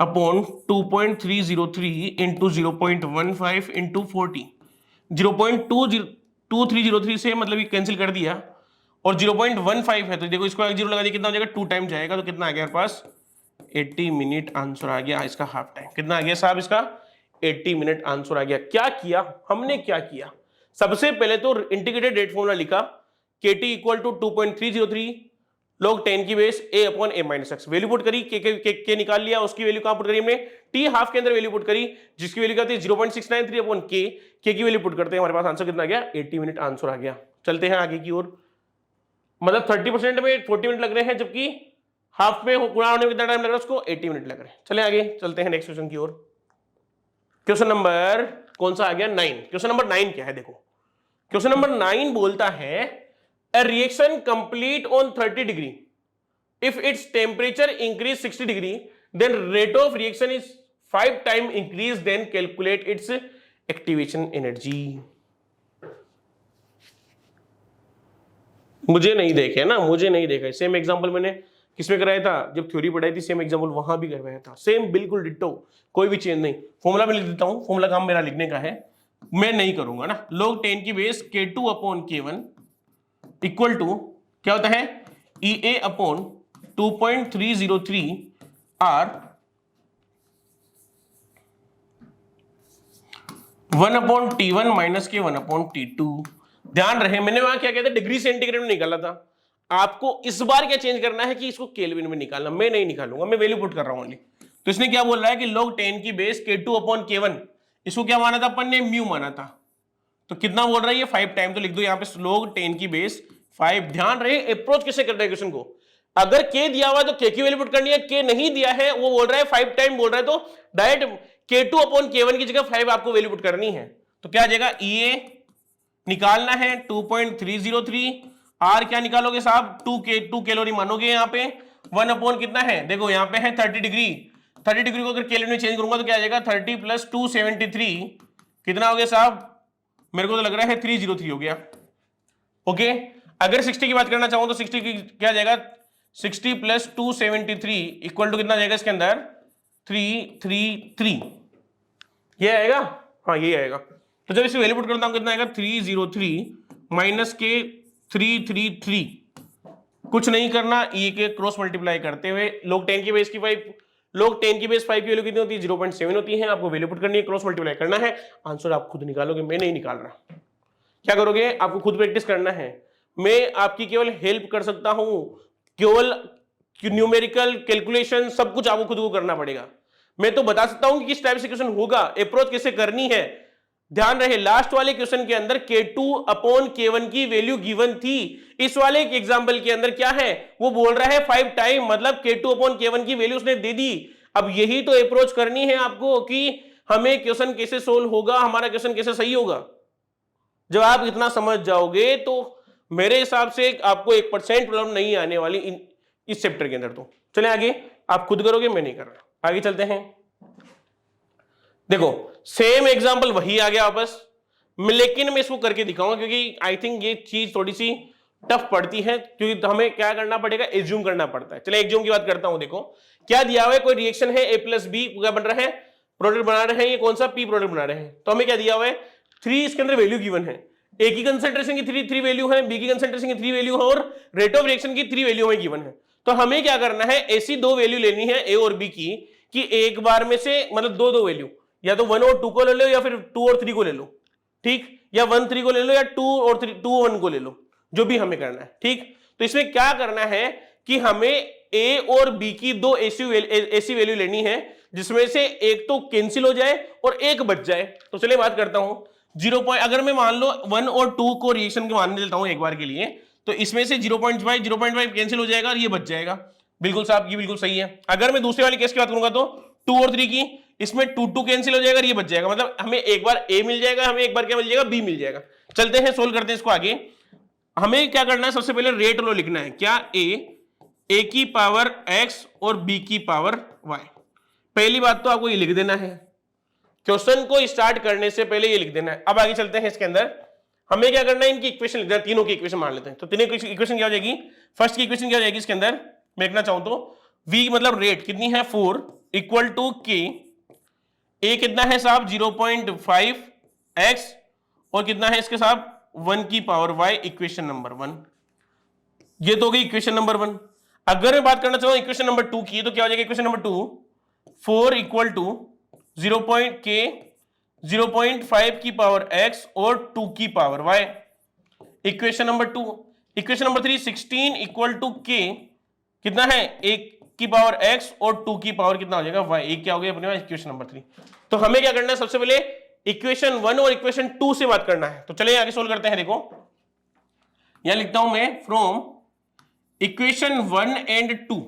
अपॉन 2.303 इंटू 0.15 इंटू 40, 0.2303 से मतलब ये कैंसिल कर दिया और 0.15 है, तो देखो इसको 0 लगा दिया कितना हो जाएगा 2 टाइम जाएगा, तो कितना आ गया पास 80 मिनट आंसर आ गया इसका हाफ टाइम। कितना आ गया साहब इसका 80 मिनट आंसर आ गया। क्या किया हमने, क्या किया, सबसे पहले तो इंटीग्रेटेड रेट फॉर्मूला लिखा KT इक्वल टू 2.303 log 10 की base a upon a minus x, value put करी, के निकाल लिया, उसकी वैल्यू कहां पुट करी हमने टी हाफ के अंदर वैल्यू पुट करी, जिसकी वैल्यू क्या थी 0.693 अपॉन के की वैल्यू पुट करते हैं, हमारे पास आंसर कितना आ गया 80 मिनट आंसर आ गया। चलते हैं आगे की ओर, मतलब 30% में 40 मिनट लग रहे हैं, जबकि हाफ में गुणा होने में कितना टाइम लग रहा है उसको 80 मिनट लग रहे हैं। चलें आगे चलते हैं नेक्स्ट क्वेश्चन की ओर। क्वेश्चन नंबर कौन सा आ गया 9। क्वेश्चन नंबर 9 क्या है, देखो क्वेश्चन नंबर 9 बोलता है a reaction complete on 30 degree if its temperature increase 60 degree then rate of reaction is 5 time increase, then calculate its activation energy। मुझे नहीं देखे ना, मुझे नहीं देखा, सेम एग्जांपल मैंने किसमें कराया था जब थ्योरी पढ़ाई थी, सेम एग्जांपल वहां भी करवाया था, सेम बिल्कुल डिट्टो, कोई भी चेंज नहीं। फॉर्मूला में लिख देता हूं, फॉर्मूला काम मेरा लिखने का है, मैं नहीं करूंगा ना। log 10 की base k2 upon k1 equal to क्या होता है EA upon 2.303 R 1 upon T1 minus के 1 अपॉन T2। ध्यान रहे मैंने वहां क्या कहते डिग्री सेंटीग्रेड में निकाला था, आपको इस बार क्या चेंज करना है कि इसको केल्विन में निकालना, मैं नहीं निकालूंगा, मैं वैल्यू पुट कर रहा हूं ओनली। तो इसने क्या बोल रहा है कि log 10 की बेस k2 अपॉन k1, इसको क्या माना था अपन ने म्यू माना था, तो कितना बोल रहा है ये 5 टाइम, तो लिख दो यहाँ पे log 10 की बेस 5। ध्यान रहे अप्रोच कैसे करना है क्वेश्चन को, अगर के दिया हुआ है तो के की वैल्यू पुट करनी है, के नहीं दिया है, वो बोल रहा है 5 टाइम बोल रहा है, तो डायरेक्ट K2 अपॉन K1 की जगह 5 आपको वैल्यू पुट करनी है। तो क्या आ जाएगा, EA निकालना है 2.303, R क्या निकालोगे साहब, 2 कैलोरी मानोगे यहाँ पे, 1 अपॉन कितना है, देखो यहाँ पे है 30 डिग्री, 30 डिग्री को अगर कैलोरी में चेंज करूंगा तो क्या आ जाएगा 30 प्लस 273 कितना हो गया साहब, मेरे को तो लग रहा है 303 हो गया। ओके, अगर 60 की बात करना चाहूं तो 60 की क्या जाएगा, 60 प्लस 273 इक्वल टू कितना जाएगा इसके अंदर 333, ये आएगा, हाँ ये आएगा। तो जब इसे वैल्यू पुट करता हूं कितना आएगा 303 माइनस के 333, कुछ नहीं करना, ई के क्रॉस मल्टीप्लाई करते हुए लोग 10 की बेस की 5 की वैल्यू कितनी होती है 0.7 होती है, आपको वैल्यू पुट करनी है, क्रॉस मल्टीप्लाई करना है, आंसर आप खुद निकालोगे, मैं नहीं निकाल रहा। क्या करोगे, आपको खुद प्रैक्टिस करना है, मैं आपकी केवल हेल्प कर सकता हूं, केवल न्यूमेरिकल कैलकुलेशन सब कुछ आपको खुद को करना पड़ेगा। मैं तो बता सकता हूं कि किस टाइप से क्वेश्चन होगा, अप्रोच कैसे करनी है। ध्यान रहे लास्ट वाले क्वेश्चन के अंदर K2 अपॉन K1 की वैल्यू गिवन थी, इस वाले एग्जांपल के अंदर क्या है, वो बोल रहा है 5 टाइम, मतलब K2 अपॉन K1 की वैल्यू उसने दे दी। अब यही तो अप्रोच करनी है आपको कि हमें क्वेश्चन कैसे सोल्व होगा, हमारा क्वेश्चन कैसे सही होगा। जब आप इतना समझ जाओगे तो मेरे हिसाब से आपको 1% प्रॉब्लम नहीं आने वाली इस चैप्टर के अंदर। तो चले आगे, आप खुद करोगे, मैं नहीं कर रहा, आगे चलते हैं। देखो सेम एग्जांपल वही आ गया वापस, लेकिन मैं इसको करके दिखाऊंगा क्योंकि आई थिंक ये चीज थोड़ी सी टफ पड़ती है, क्योंकि हमें क्या करना पड़ेगा, एज्यूम करना पड़ता है। चले एज्यूम की बात करता हूं। देखो क्या दिया हुआ है, कोई रिएक्शन है, A प्लस बी क्या बन रहा है, प्रोडक्ट बना रहे हैं, ये कौन सा पी प्रोडक्ट बना रहे हैं। तो हमें क्या दिया हुआ है 3, इसके अंदर वैल्यू गिवन है, ए की कंसेंट्रेशन की 3 वैल्यू है, बी की कंसेंट्रेशन की 3 वैल्यू है, और रेट ऑफ रिएक्शन की 3 वैल्यू हमें गिवन है। तो हमें क्या करना है, ऐसी 2 वैल्यू लेनी है ए और बी की, कि एक बार में से मतलब दो वैल्यू, या तो 1 और 2 को ले लो, या फिर 2 और 3 को ले लो, ठीक, या 1 3 को ले लो, या 2 और 3 2 1 को ले लो, जो भी हमें करना है, ठीक। तो इसमें क्या करना है कि हमें ए और बी की 2 ऐसी वैल्यू लेनी है जिसमें से एक तो कैंसिल हो जाए और एक बच जाए। तो चलिए बात करता हूं 0. अगर मैं मान लो 1 और 2 को रिएक्शन के मानने देता हूं एक बार के लिए, तो इसमें से 0.5 कैंसिल हो जाएगा और ये बच जाएगा। बिल्कुल साहब, ये बिल्कुल सही है। अगर मैं दूसरे वाले केस की बात करूंगा तो 2 और 3 की, इसमें 2 कैंसिल हो जाएगा और ये बच जाएगा, मतलब हमें एक बार ए मिल जाएगा, हमें एक बार क्या मिल जाएगा, बी मिल जाएगा। चलते हैं सोल्व करते हैं इसको आगे। हमें क्या करना है, सबसे पहले रेट लो लिखना है, क्या ए की पावर x और b की पावर y। पहली बात तो आपको ये लिख देना है, क्वेश्चन को स्टार्ट करने से पहले ये लिख देना है। अब आगे चलते हैं, इसके अंदर हमें क्या करना है, इनकी इक्वेशन लिखना है, तीनों की इक्वेशन मान लेते हैं। तो तीनों की इक्वेशन क्या हो जाएगी, फर्स्ट की इक्वेशन क्या हो जाएगी, इसके अंदर मैं लिखना चाहूं तो v मतलब रेट कितनी है 4 इक्वल टू k, ए कितना है साहब 0.5x और कितना है इसके साथ 1 की पावर y, इक्वेशन नंबर 1। ये तो हो गई इक्वेशन नंबर 1। अगर मैं बात करना चाहूं इक्वेशन नंबर 2 की, तो क्या हो जाएगा इक्वेशन नंबर 2, 4 इक्वल टू 0.5 की पावर x और 2 की power y, equation number 2। Equation number 3 16 equal to k कितना है 1 की पावर x और 2 की पावर कितना हो जाएगा y, एक क्या हो गया अपने पास इक्वेशन नंबर 3। तो हमें क्या करना है, सबसे पहले इक्वेशन 1 और इक्वेशन 2 से बात करना है। तो चलिए आगे सोल्व करते हैं। देखो यहां लिखता हूं मैं फ्रॉम इक्वेशन 1 एंड 2।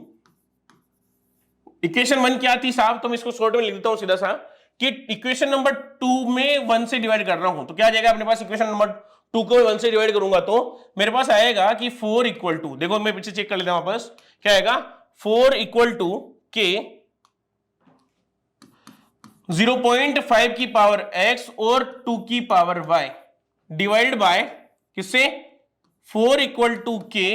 इक्वेशन 1 क्या थी साहब, तो मैं इसको शॉर्ट में लिख देता हूं सीधा सा, कि इक्वेशन नंबर 2 में 1 से डिवाइड कर रहा हूं। तो क्या आ जाएगा अपने पास, इक्वेशन नंबर 2 को 1 से डिवाइड करूंगा तो मेरे पास आएगा कि 4 इक्वल टू, देखो मैं पीछे चेक कर लेता हूं वापस, क्या आएगा 4 इक्वल टू के 0.5 की पावर x और 2 की पावर y डिवाइड बाय किससे, 4 इक्वल टू के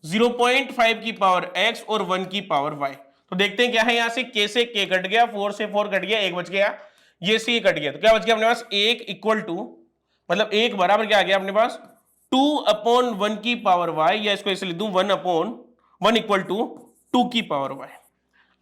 0.5 की पावर x और 1 की पावर y। तो देखते हैं क्या है, यहां से k से k कट गया, 4 से 4 कट गया, 1 बच गया, ये से ये कट गया, तो क्या बच गया अपने पास 1 इक्वल टू, मतलब 1 बराबर क्या आ गया अपने पास 2/1 की पावर y, या इसको ऐसे लिख दूं 1/1 इक्वल टू 2 की पावर y।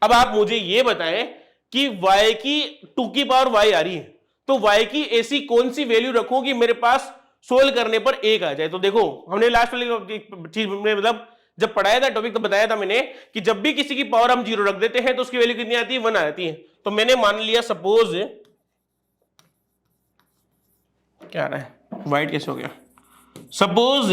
अब आप मुझे ये बताएं कि y की 2 की पावर y आ रही है, तो y की ऐसी कौन सी वैल्यू रखूं कि मेरे पास सोल्व करने पर 1 आ जाए। तो देखो हमने लास्ट वाली चीज में मतलब जब पढ़ाया था टॉपिक तो बताया था मैंने कि जब भी किसी की पावर हम 0 रख देते हैं तो उसकी वैल्यू कितनी आती है, 1 आ जाती है। तो मैंने मान लिया सपोज, क्या आ रहा है व्हाइट कैसे हो गया, सपोज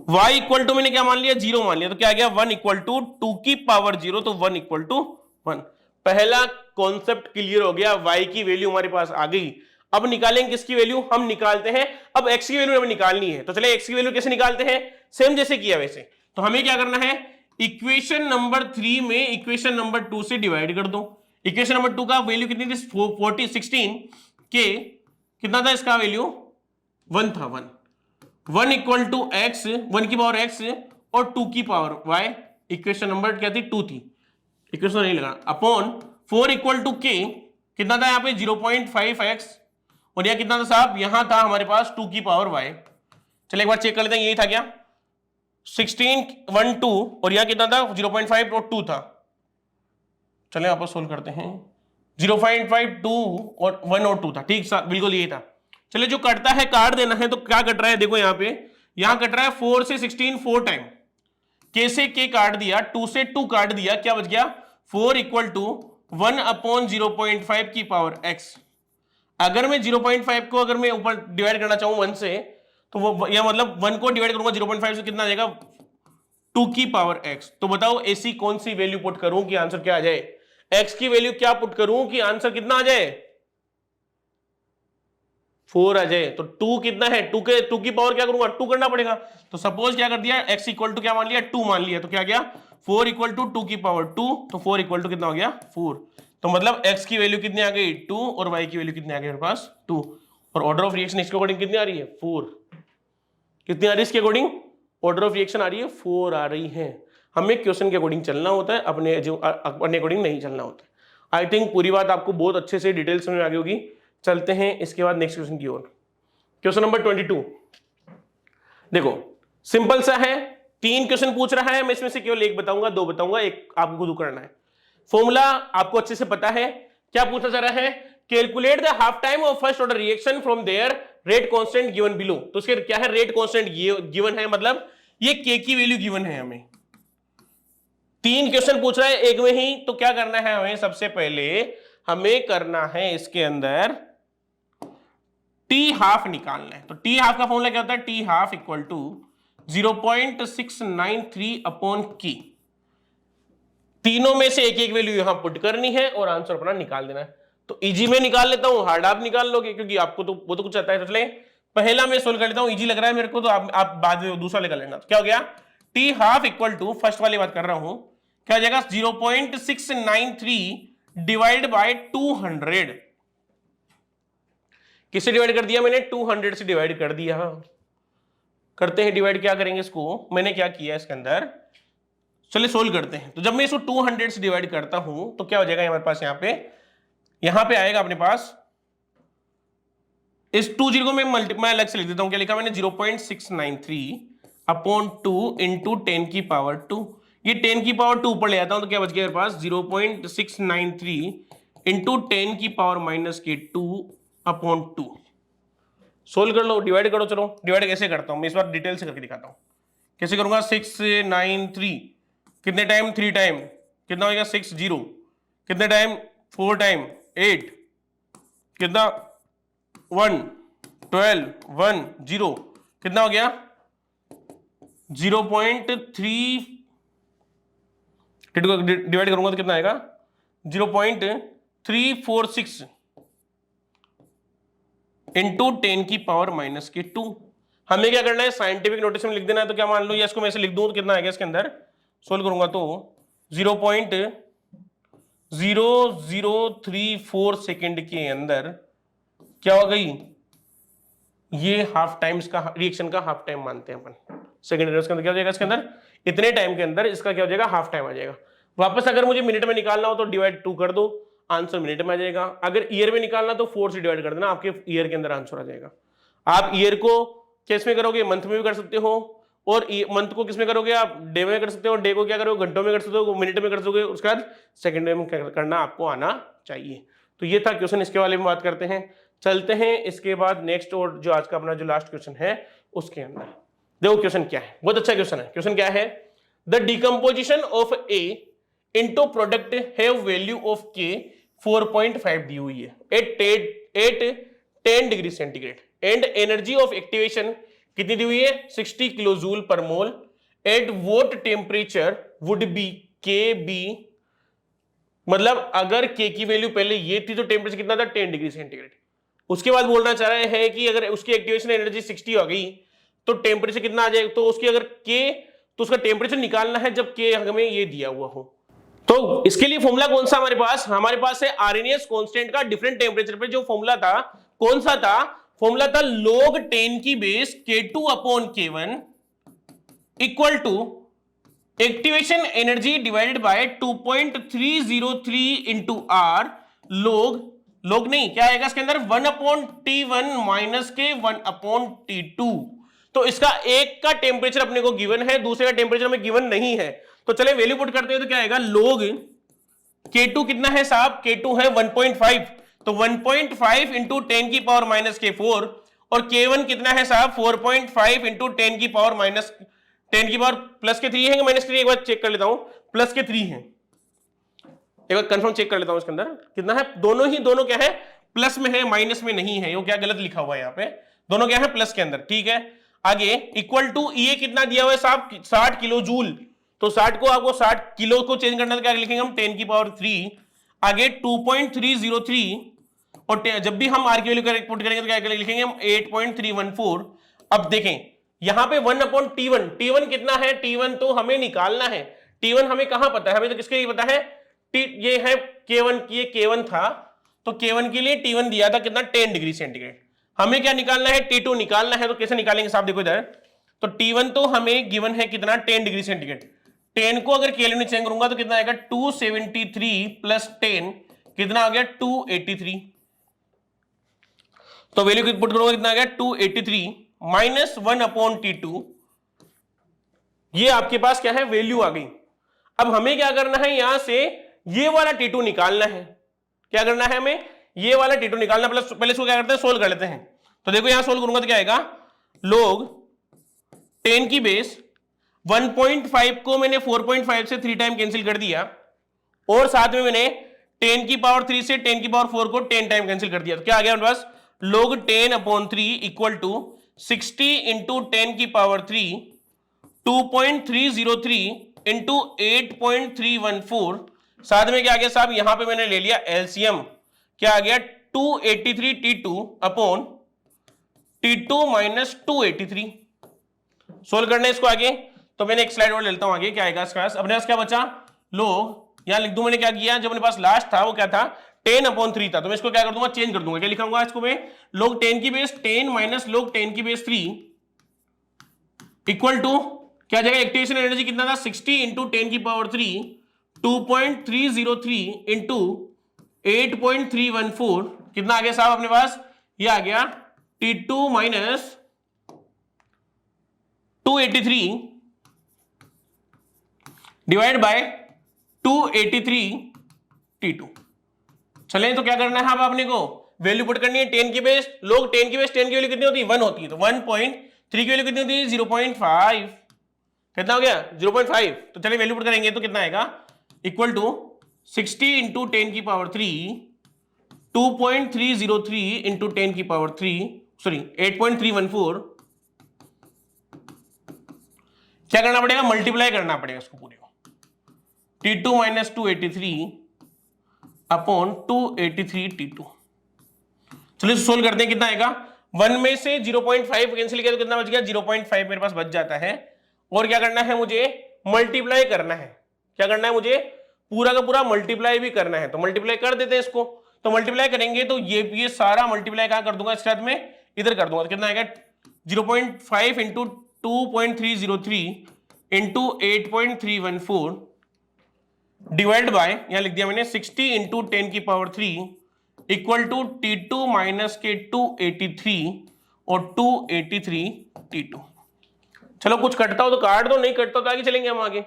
y इक्वल टू मैंने क्या मान लिया, 0 मान लिया, तो क्या आ गया 1 इक्वल टू 2 की पावर 0, तो 1 इक्वल टू 1। पहला कॉन्सेप्ट क्लियर हो गया, y की वैल्यू हमारे पास आ गई। अब निकालेंगे किसकी वैल्यू, हम निकालते हैं अब x की वैल्यू हमें निकालनी है। तो चले x की वैल्यू कैसे निकालते हैं, सेम जैसे किया वैसे। तो हमें क्या करना है, इक्वेशन नंबर 3 में इक्वेशन नंबर 2 से डिवाइड कर दो। इक्वेशन नंबर 2 का वैल्यू कितनी थी, 16 के कितना था इसका वैल्यू, 1 था, 1 इक्वल टू एक्स, 1 की पावर x और 2 की पावर y, इक्वेशन नंबर क्या थी, 2 थी, इक्वेशन नहीं लगा, अपॉन 4 इक्वल टू k कितना था यहाँ पे 0.5x, और यह कितना था साहब, यहां था हमारे पास 2 की पावर y। चलिए एक बार चेक कर लेते हैं, यही था क्या, 16 1 2, और यहां कितना था 0.5 और 2 था। चले वापस सोल्व करते हैं, 0.5 2 और 1 और 2 था, ठीक बिल्कुल यही था। चलिए जो कटता है काट देना है, तो क्या कट रहा है देखो यहाँ पे, यहां कट रहा है 4 से 16 4 टाइम, k से k काट दिया, 2 से 2 काट दिया, क्या बच गया 4 इक्वल टू 1 अपॉन 0.5 की पावर x। अगर मैं 0.5 को अगर मैं ऊपर डिवाइड करना चाहूं 1 से, तो वो यह मतलब 1 को डिवाइड करूंगा 0.5 से, कितना आ जाएगा 2 की पावर x। तो बताओ ऐसी कौन सी वैल्यू पुट करूं कि आंसर क्या आ जाए, x की वैल्यू क्या पुट करूं कि आंसर कितना आ जाए, 4 आ जाए। तो 2 कितना है, 2 की पावर क्या करूंगा, 2 करना पड़ेगा। तो सपोज क्या कर दिया, x इक्वल टू क्या मान लिया, 2 मान लिया, तो क्या गया 4 इक्वल टू 2 की पावर 2, तो 4 इक्वल टू कितना हो गया 4। तो मतलब x की वैल्यू कितनी आ गई 2, और y की वैल्यू कितनी आ गई मेरे पास 2, और ऑर्डर ऑफ रिएक्शन इसके अकॉर्डिंग कितनी आ रही है 4। कितनी आ रही है इसके अकॉर्डिंग, ऑर्डर ऑफ रिएक्शन आ रही है 4 आ रही है। हमें क्वेश्चन के अकॉर्डिंग चलना होता है, अपने अकॉर्डिंग नहीं चलना होता है। आई थिंक पूरी बात आपको बहुत अच्छे से डिटेल्स में आ गई होगी। चलते हैं इसके बाद नेक्स्ट क्वेश्चन की ओर। क्वेश्चन नंबर 22, देखो सिंपल सा है, 3 क्वेश्चन पूछ रहा है, मैं इसमें से केवल एक बताऊंगा, 2 बताऊंगा, एक आपको खुद करना है। फॉर्मूला आपको अच्छे से पता है, क्या पूछा जा रहा है, calculate the half time of first order reaction from there rate constant given below. तो उसके क्या है, रेट कांस्टेंट गिवन है, मतलब ये k की वैल्यू गिवन है हमें। 3 क्वेश्चन पूछ रहा है एक में ही, तो क्या करना है हमें, सबसे पहले हमें करना है इसके अंदर टी हाफ निकालना है। तो टी हाफ का फॉर्मूला क्या होता है, T half equal to 0.693 upon की। तीनों में से एक एक वैल्यू यहां पुट करनी है और आंसर अपना निकाल देना है। तो इजी में निकाल लेता हूं, हार्ड आप निकाल लोगे, क्योंकि आपको तो वो तो कुछ आता है। तो चले पहला मैं सोल्व कर लेता हूं, इजी लग रहा है मेरे को, तो आप बाद में दूसरा निकाल लेना। तो क्या हो गया, T half equal to, first वाली बात कर रहा हूं, क्या हो जाएगा 0.693 डिवाइड बाय 200। किससे डिवाइड कर दिया मैंने, 200 से डिवाइड कर दिया। करते हैं डिवाइड, क्या करेंगे इसको, मैंने क्या किया इसके अंदर, चलिए सोल्व करते हैं। तो जब मैं इसको 200 से डिवाइड करता हूं तो क्या हो जाएगा हमारे पास, यहां पे आएगा अपने पास, इस 20 को मैं अलग से लिख देता हूं, क्या लिखा मैंने 0.693 अपॉन 2 इंटू 10 की पावर 2। ये 10 की पावर 2 ऊपर ले आता हूं, तो क्या बच गया मेरे पास 0.693 इंटू 10 की पावर माइनस के 2 अपॉन 2। सोल्व कर लो, डिवाइड करो। चलो डिवाइड कैसे करता हूं मैं इस बार डिटेल से करके दिखाता हूं। कैसे करूंगा, 693 कितने टाइम, 3 टाइम, कितना होगा 60, कितने टाइम 4 टाइम 8, कितना 1 12 1 0, कितना हो गया 0.3, डिवाइड करूंगा तो कितना आएगा 0.346 इंटू 10 की पावर माइनस के 2। हमें क्या करना है, साइंटिफिक नोटेशन में लिख देना है। तो क्या मान लो, या इसको मैं ऐसे लिख दूं तो कितना आएगा इसके अंदर, सोल्व करूंगा तो 0.0034 सेकेंड के अंदर क्या हो गई, ये हाफ टाइम, इसका रिएक्शन का हाफ टाइम मानते हैं अपन। सेकेंड इसके अंदर क्या हो जाएगा, इसके अंदर इतने टाइम के अंदर इसका क्या हो जाएगा, हाफ टाइम आ जाएगा। वापस अगर मुझे मिनट में निकालना हो तो डिवाइड 2 कर दो, आंसर मिनट में आ जाएगा। अगर ईयर में निकालना तो 4 से डिवाइड कर देना, आपके ईयर के अंदर आंसर आ जाएगा। आप ईयर को किस में करोगे, मंथ में भी कर सकते हो, और मंथ को किस में करोगे आप, डे में कर सकते हो, डे को क्या करोगे घंटों में कर सकते हो, मिनट में कर सकते हो, उसके बाद सेकंड में करना आपको आना चाहिए। तो ये था क्वेश्चन, इसके बारे में बात करते हैं। चलते हैं इसके बाद नेक्स्ट, और जो आज का अपना जो लास्ट क्वेश्चन है उसके अंदर देखो क्वेश्चन क्या है, बहुत अच्छा क्वेश्चन है। क्वेश्चन क्या है, the decomposition of A into product have value of K 4.5 दी हुई है at 10 degree centigrade and energy of activation कितनी दी हुई है 60 kilojoule per mole. At what temperature would be K B, मतलब अगर के की वैल्यू पहले ये थी तो टेम्परेचर कितना था 10 डिग्री सेंटीग्रेड। उसके बाद बोलना चाह रहे हैं कि अगर उसकी एक्टिवेशन एनर्जी 60 हो गई तो टेम्परेचर कितना आ जाएगा, तो उसकी अगर के, तो उसका टेम्परेचर निकालना है जब के हमें ये दिया हुआ हो। तो इसके लिए फॉर्मूला कौन सा हमारे पास है आरएनएस कांस्टेंट का डिफरेंट टेम्परेचर पे जो फॉर्मूला था, कौन सा था, फॉर्मूला था log 10 की base K2 upon K1 equal to activation energy divided by 2.303 into R log नहीं क्या आएगा इसके अंदर 1 अपॉन T1 माइनस के 1 अपॉन T2। तो इसका एक का टेम्परेचर अपने को गिवन है, दूसरे का टेम्परेचर हमें गिवन नहीं है, तो चले वैल्यू पुट करते हैं तो क्या आएगा log K2 कितना है साहब, K2 है 1.5, तो 1.5 इंटू 10 की पावर माइनस के 4, और K1 कितना है साहब 4.5 इंटू 10 की पावर माइनस 10 की पावर प्लस के 3 है माइनस के 3, एक बार चेक कर लेता हूं, प्लस के 3 है, एक बार कंफर्म चेक कर लेता हूं इसके अंदर कितना है, दोनों क्या है प्लस में है माइनस में नहीं है, ये क्या गलत लिखा हुआ है यहाँ पे, दोनों क्या है प्लस के अंदर, ठीक है। आगे इक्वल टू ये कितना दिया हुआ है साहब 60 किलो जूल, तो 60 को आपको 60 किलो को चेंज करना तो क्या लिखेंगे हम 10 की पावर 3, आगे 2.303, और जब भी हम आर की वैल्यू पुट करेंगे तो क्या लिखेंगे हम 8.314। अब देखें यहां पे 1 अपॉन T1 कितना है, T1 तो हमें निकालना है, T1 हमें कहां पता है, हमें तो किसके लिए पता है, ये है K1, ये K1 था, तो K1 के लिए T1 दिया था कितना 10 डिग्री सेंटीग्रेड, हमें क्या निकालना है T2 निकालना है, तो कैसे निकालेंगे साहब देखो इधर, तो T1 तो हमें गिवन है कितना 10 डिग्री सेंटीग्रेड, 10 को अगर केल्विन में चेंज करूंगा तो कितना आएगा 273 प्लस 10 कितना आ गया 283, तो वैल्यू पुट करूंगा कितना आ गया 283 माइनस 1 अपॉन T2, ये आपके पास क्या है वैल्यू आ गई। अब हमें क्या करना है यहां से ये वाला T2 निकालना है, क्या करना है हमें ये वाला T2 निकालना, प्लस पहले इसको क्या करते हैं सोल्व कर लेते हैं, तो देखो यहां सोल्व करूंगा तो क्या आएगा log 10 की बेस 1.5 को मैंने 4.5 से 3 टाइम कैंसिल कर दिया, और साथ में मैंने 10 की पावर 3 से 10 की पावर 4 को 10 टाइम कैंसिल कर दिया, तो क्या आ गया हमारे पास log 10 upon 3 equal to 60 into 10 की पावर 3 2.303 इंटू 8.314, साथ में क्या आ गया साहब यहां पे मैंने ले लिया एलसीएम, क्या आ गया 283 T2 upon T2 minus 283। Solve करना है इसको आगे, तो मैंने एक स्लाइड और ले लेता हूं आगे, क्या आएगा इसके पास, अपने पास क्या बचा log, यहां लिख दूं मैंने क्या किया, जो अपने पास लास्ट था वो क्या था 10 अपॉन 3 था, तो मैं इसको क्या कर दूंगा चेंज कर दूंगा, क्या लिखाऊंगा इसको मैं log 10 की बेस 10 माइनस log 10 की बेस 3 इक्वल टू क्या जाएगा एक्टिवेशन एनर्जी कितना था 60 इंटू 10 की पावर 3 2.303 इंटू 8.314 कितना आ गया साहब अपने पास, ये आ गया T2 minus 283 divide by 283 T2। चलें तो क्या करना है अब आपने को वैल्यू पुट करनी है 10 की बेस, लोग 10 की बेस 10 की वैल्यू कितनी होती है 1 होती है, तो 1.3 की वैल्यू कितनी होती है 0.5, कितना हो गया 0.5, तो चलिए वैल्यू पुट करेंगे तो कितना आएगा इक्वल टू 60 इंटू 10 की पावर 3 2.303 इंटू 10 की पावर 3 सॉरी 8.314, क्या करना पड़ेगा मल्टीप्लाई करना पड़ेगा इसको पूरे को, T2 माइनस 283 अपॉन 283 T2। चलिए सोल्व करते हैं कितना आएगा, 1 में से 0.5 कैंसिल किया तो कितना बच गया 0.5 मेरे पास बच जाता है, और क्या करना है मुझे मल्टीप्लाई करना है, क्या करना है मुझे पूरा का पूरा मल्टीप्लाई भी करना है, तो मल्टीप्लाई कर देते हैं इसको, तो मल्टीप्लाई करेंगे तो ये सारा मल्टीप्लाई कहां कर दूंगा इसके साथ में इधर कर दूंगा, तो कितना आएगा 0.5 इंटू 2.303 इंटू 8.314 डिवाइड बाय यहां लिख दिया मैंने 60 इंटू 10 की power 3 equal to T2 minus के 283 और 283 T2। चलो कुछ कटता हो तो काट दो, नहीं कटता तो आगे चलेंगे हम आगे।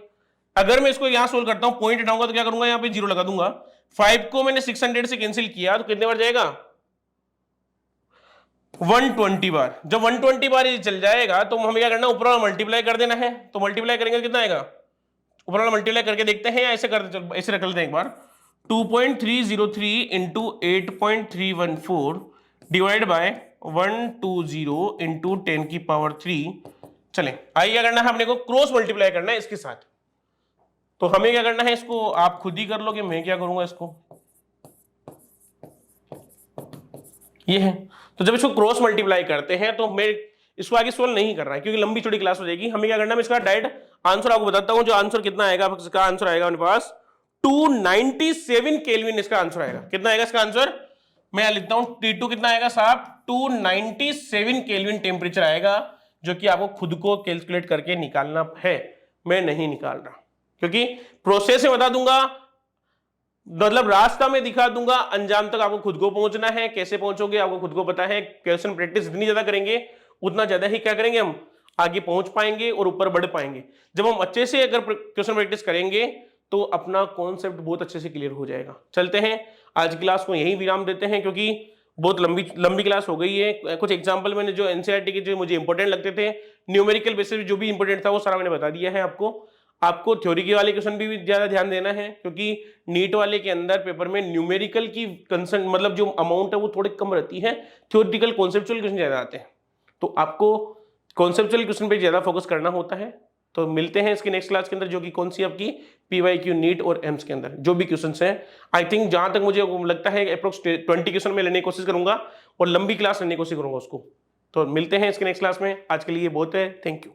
अगर मैं इसको यहां सोल्व करता हूं पॉइंट हटाऊंगा तो क्या करूंगा यहां पे 0 लगा दूंगा, 5 को मैंने 600 से कैंसिल किया तो कितने बार जाएगा 120 बार, जब 120 बार ये चल जाएगा तो हमें क्या करना ऊपर वाला मल्टीप्लाई कर देना है, तो मल्टीप्लाई करेंगे तो कितना आएगा ऊपर वाला मल्टीप्लाई करके देखते हैं या ऐसे कर चलो ऐसे रख लेते हैं एक बार 2.303 इंटू 8.314 डिवाइड बाय 120 इंटू 10⁻³ चले। आइए क्या करना है अपने को, क्रॉस मल्टीप्लाई करना है इसके साथ। तो हमें क्या करना है, इसको आप खुद ही कर लो कि मैं क्या करूंगा इसको, ये है। तो जब इसको क्रॉस मल्टीप्लाई करते हैं तो मैं इसको आगे सोल्व नहीं कर रहा है क्योंकि लंबी चौड़ी क्लास हो जाएगी। हमें क्या करना है, मैं इसका डायरेक्ट आंसर आपको बताता हूं। जो आंसर कितना आएगा, इसका आंसर आएगा मेरे पास 297 केल्विन। इसका आंसर आएगा कितना आएगा, इसका आंसर मैं लिखता हूं T2 कितना आएगा साहब, 297 केल्विन टेम्परेचर आएगा, जो कि आपको खुद को कैलकुलेट करके निकालना है। मैं नहीं निकाल रहा क्योंकि प्रोसेस में बता दूंगा, मतलब रास्ता में दिखा दूंगा, अंजाम तक आपको खुद को पहुंचना है। कैसे पहुंचोगे आपको खुद को पता है। क्वेश्चन प्रैक्टिस जितनी ज्यादा करेंगे उतना ज्यादा ही क्या करेंगे, हम आगे पहुंच पाएंगे और ऊपर बढ़ पाएंगे। जब हम अच्छे से अगर क्वेश्चन प्रैक्टिस करेंगे तो अपना कॉन्सेप्ट बहुत अच्छे से क्लियर हो जाएगा। चलते हैं, आज क्लास को यही विराम देते हैं क्योंकि बहुत लंबी क्लास हो गई है। कुछ एग्जाम्पल मैंने जो एनसीईआरटी के जो मुझे इंपॉर्टेंट लगते थे, न्यूमेरिकल बेसिस जो भी इंपॉर्टेंट था वो सारा मैंने बता दिया है आपको। आपको थ्योरी के वाले क्वेश्चन भी ज्यादा ध्यान देना है क्योंकि नीट वाले के अंदर पेपर में न्यूमेरिकल की कंसर्न मतलब जो अमाउंट है वो थोड़ी कम रहती है, थ्योरेटिकल कॉन्सेप्चुअल क्वेश्चन ज्यादा आते हैं। तो आपको कॉन्सेप्चुअल क्वेश्चन पे ज्यादा फोकस करना होता है। तो मिलते हैं इसकी नेक्स्ट क्लास के अंदर, जो कि कौन सी आपकी PYQ नीट और एम्स के अंदर जो भी क्वेश्चन हैं। आई थिंक जहां तक मुझे लगता है अप्रोक्स 20 क्वेश्चन में लेने की कोशिश करूंगा और लंबी क्लास लेने की कोशिश करूंगा उसको। तो मिलते हैं इसके नेक्स्ट क्लास में, आज के लिए बहुत है, थैंक यू।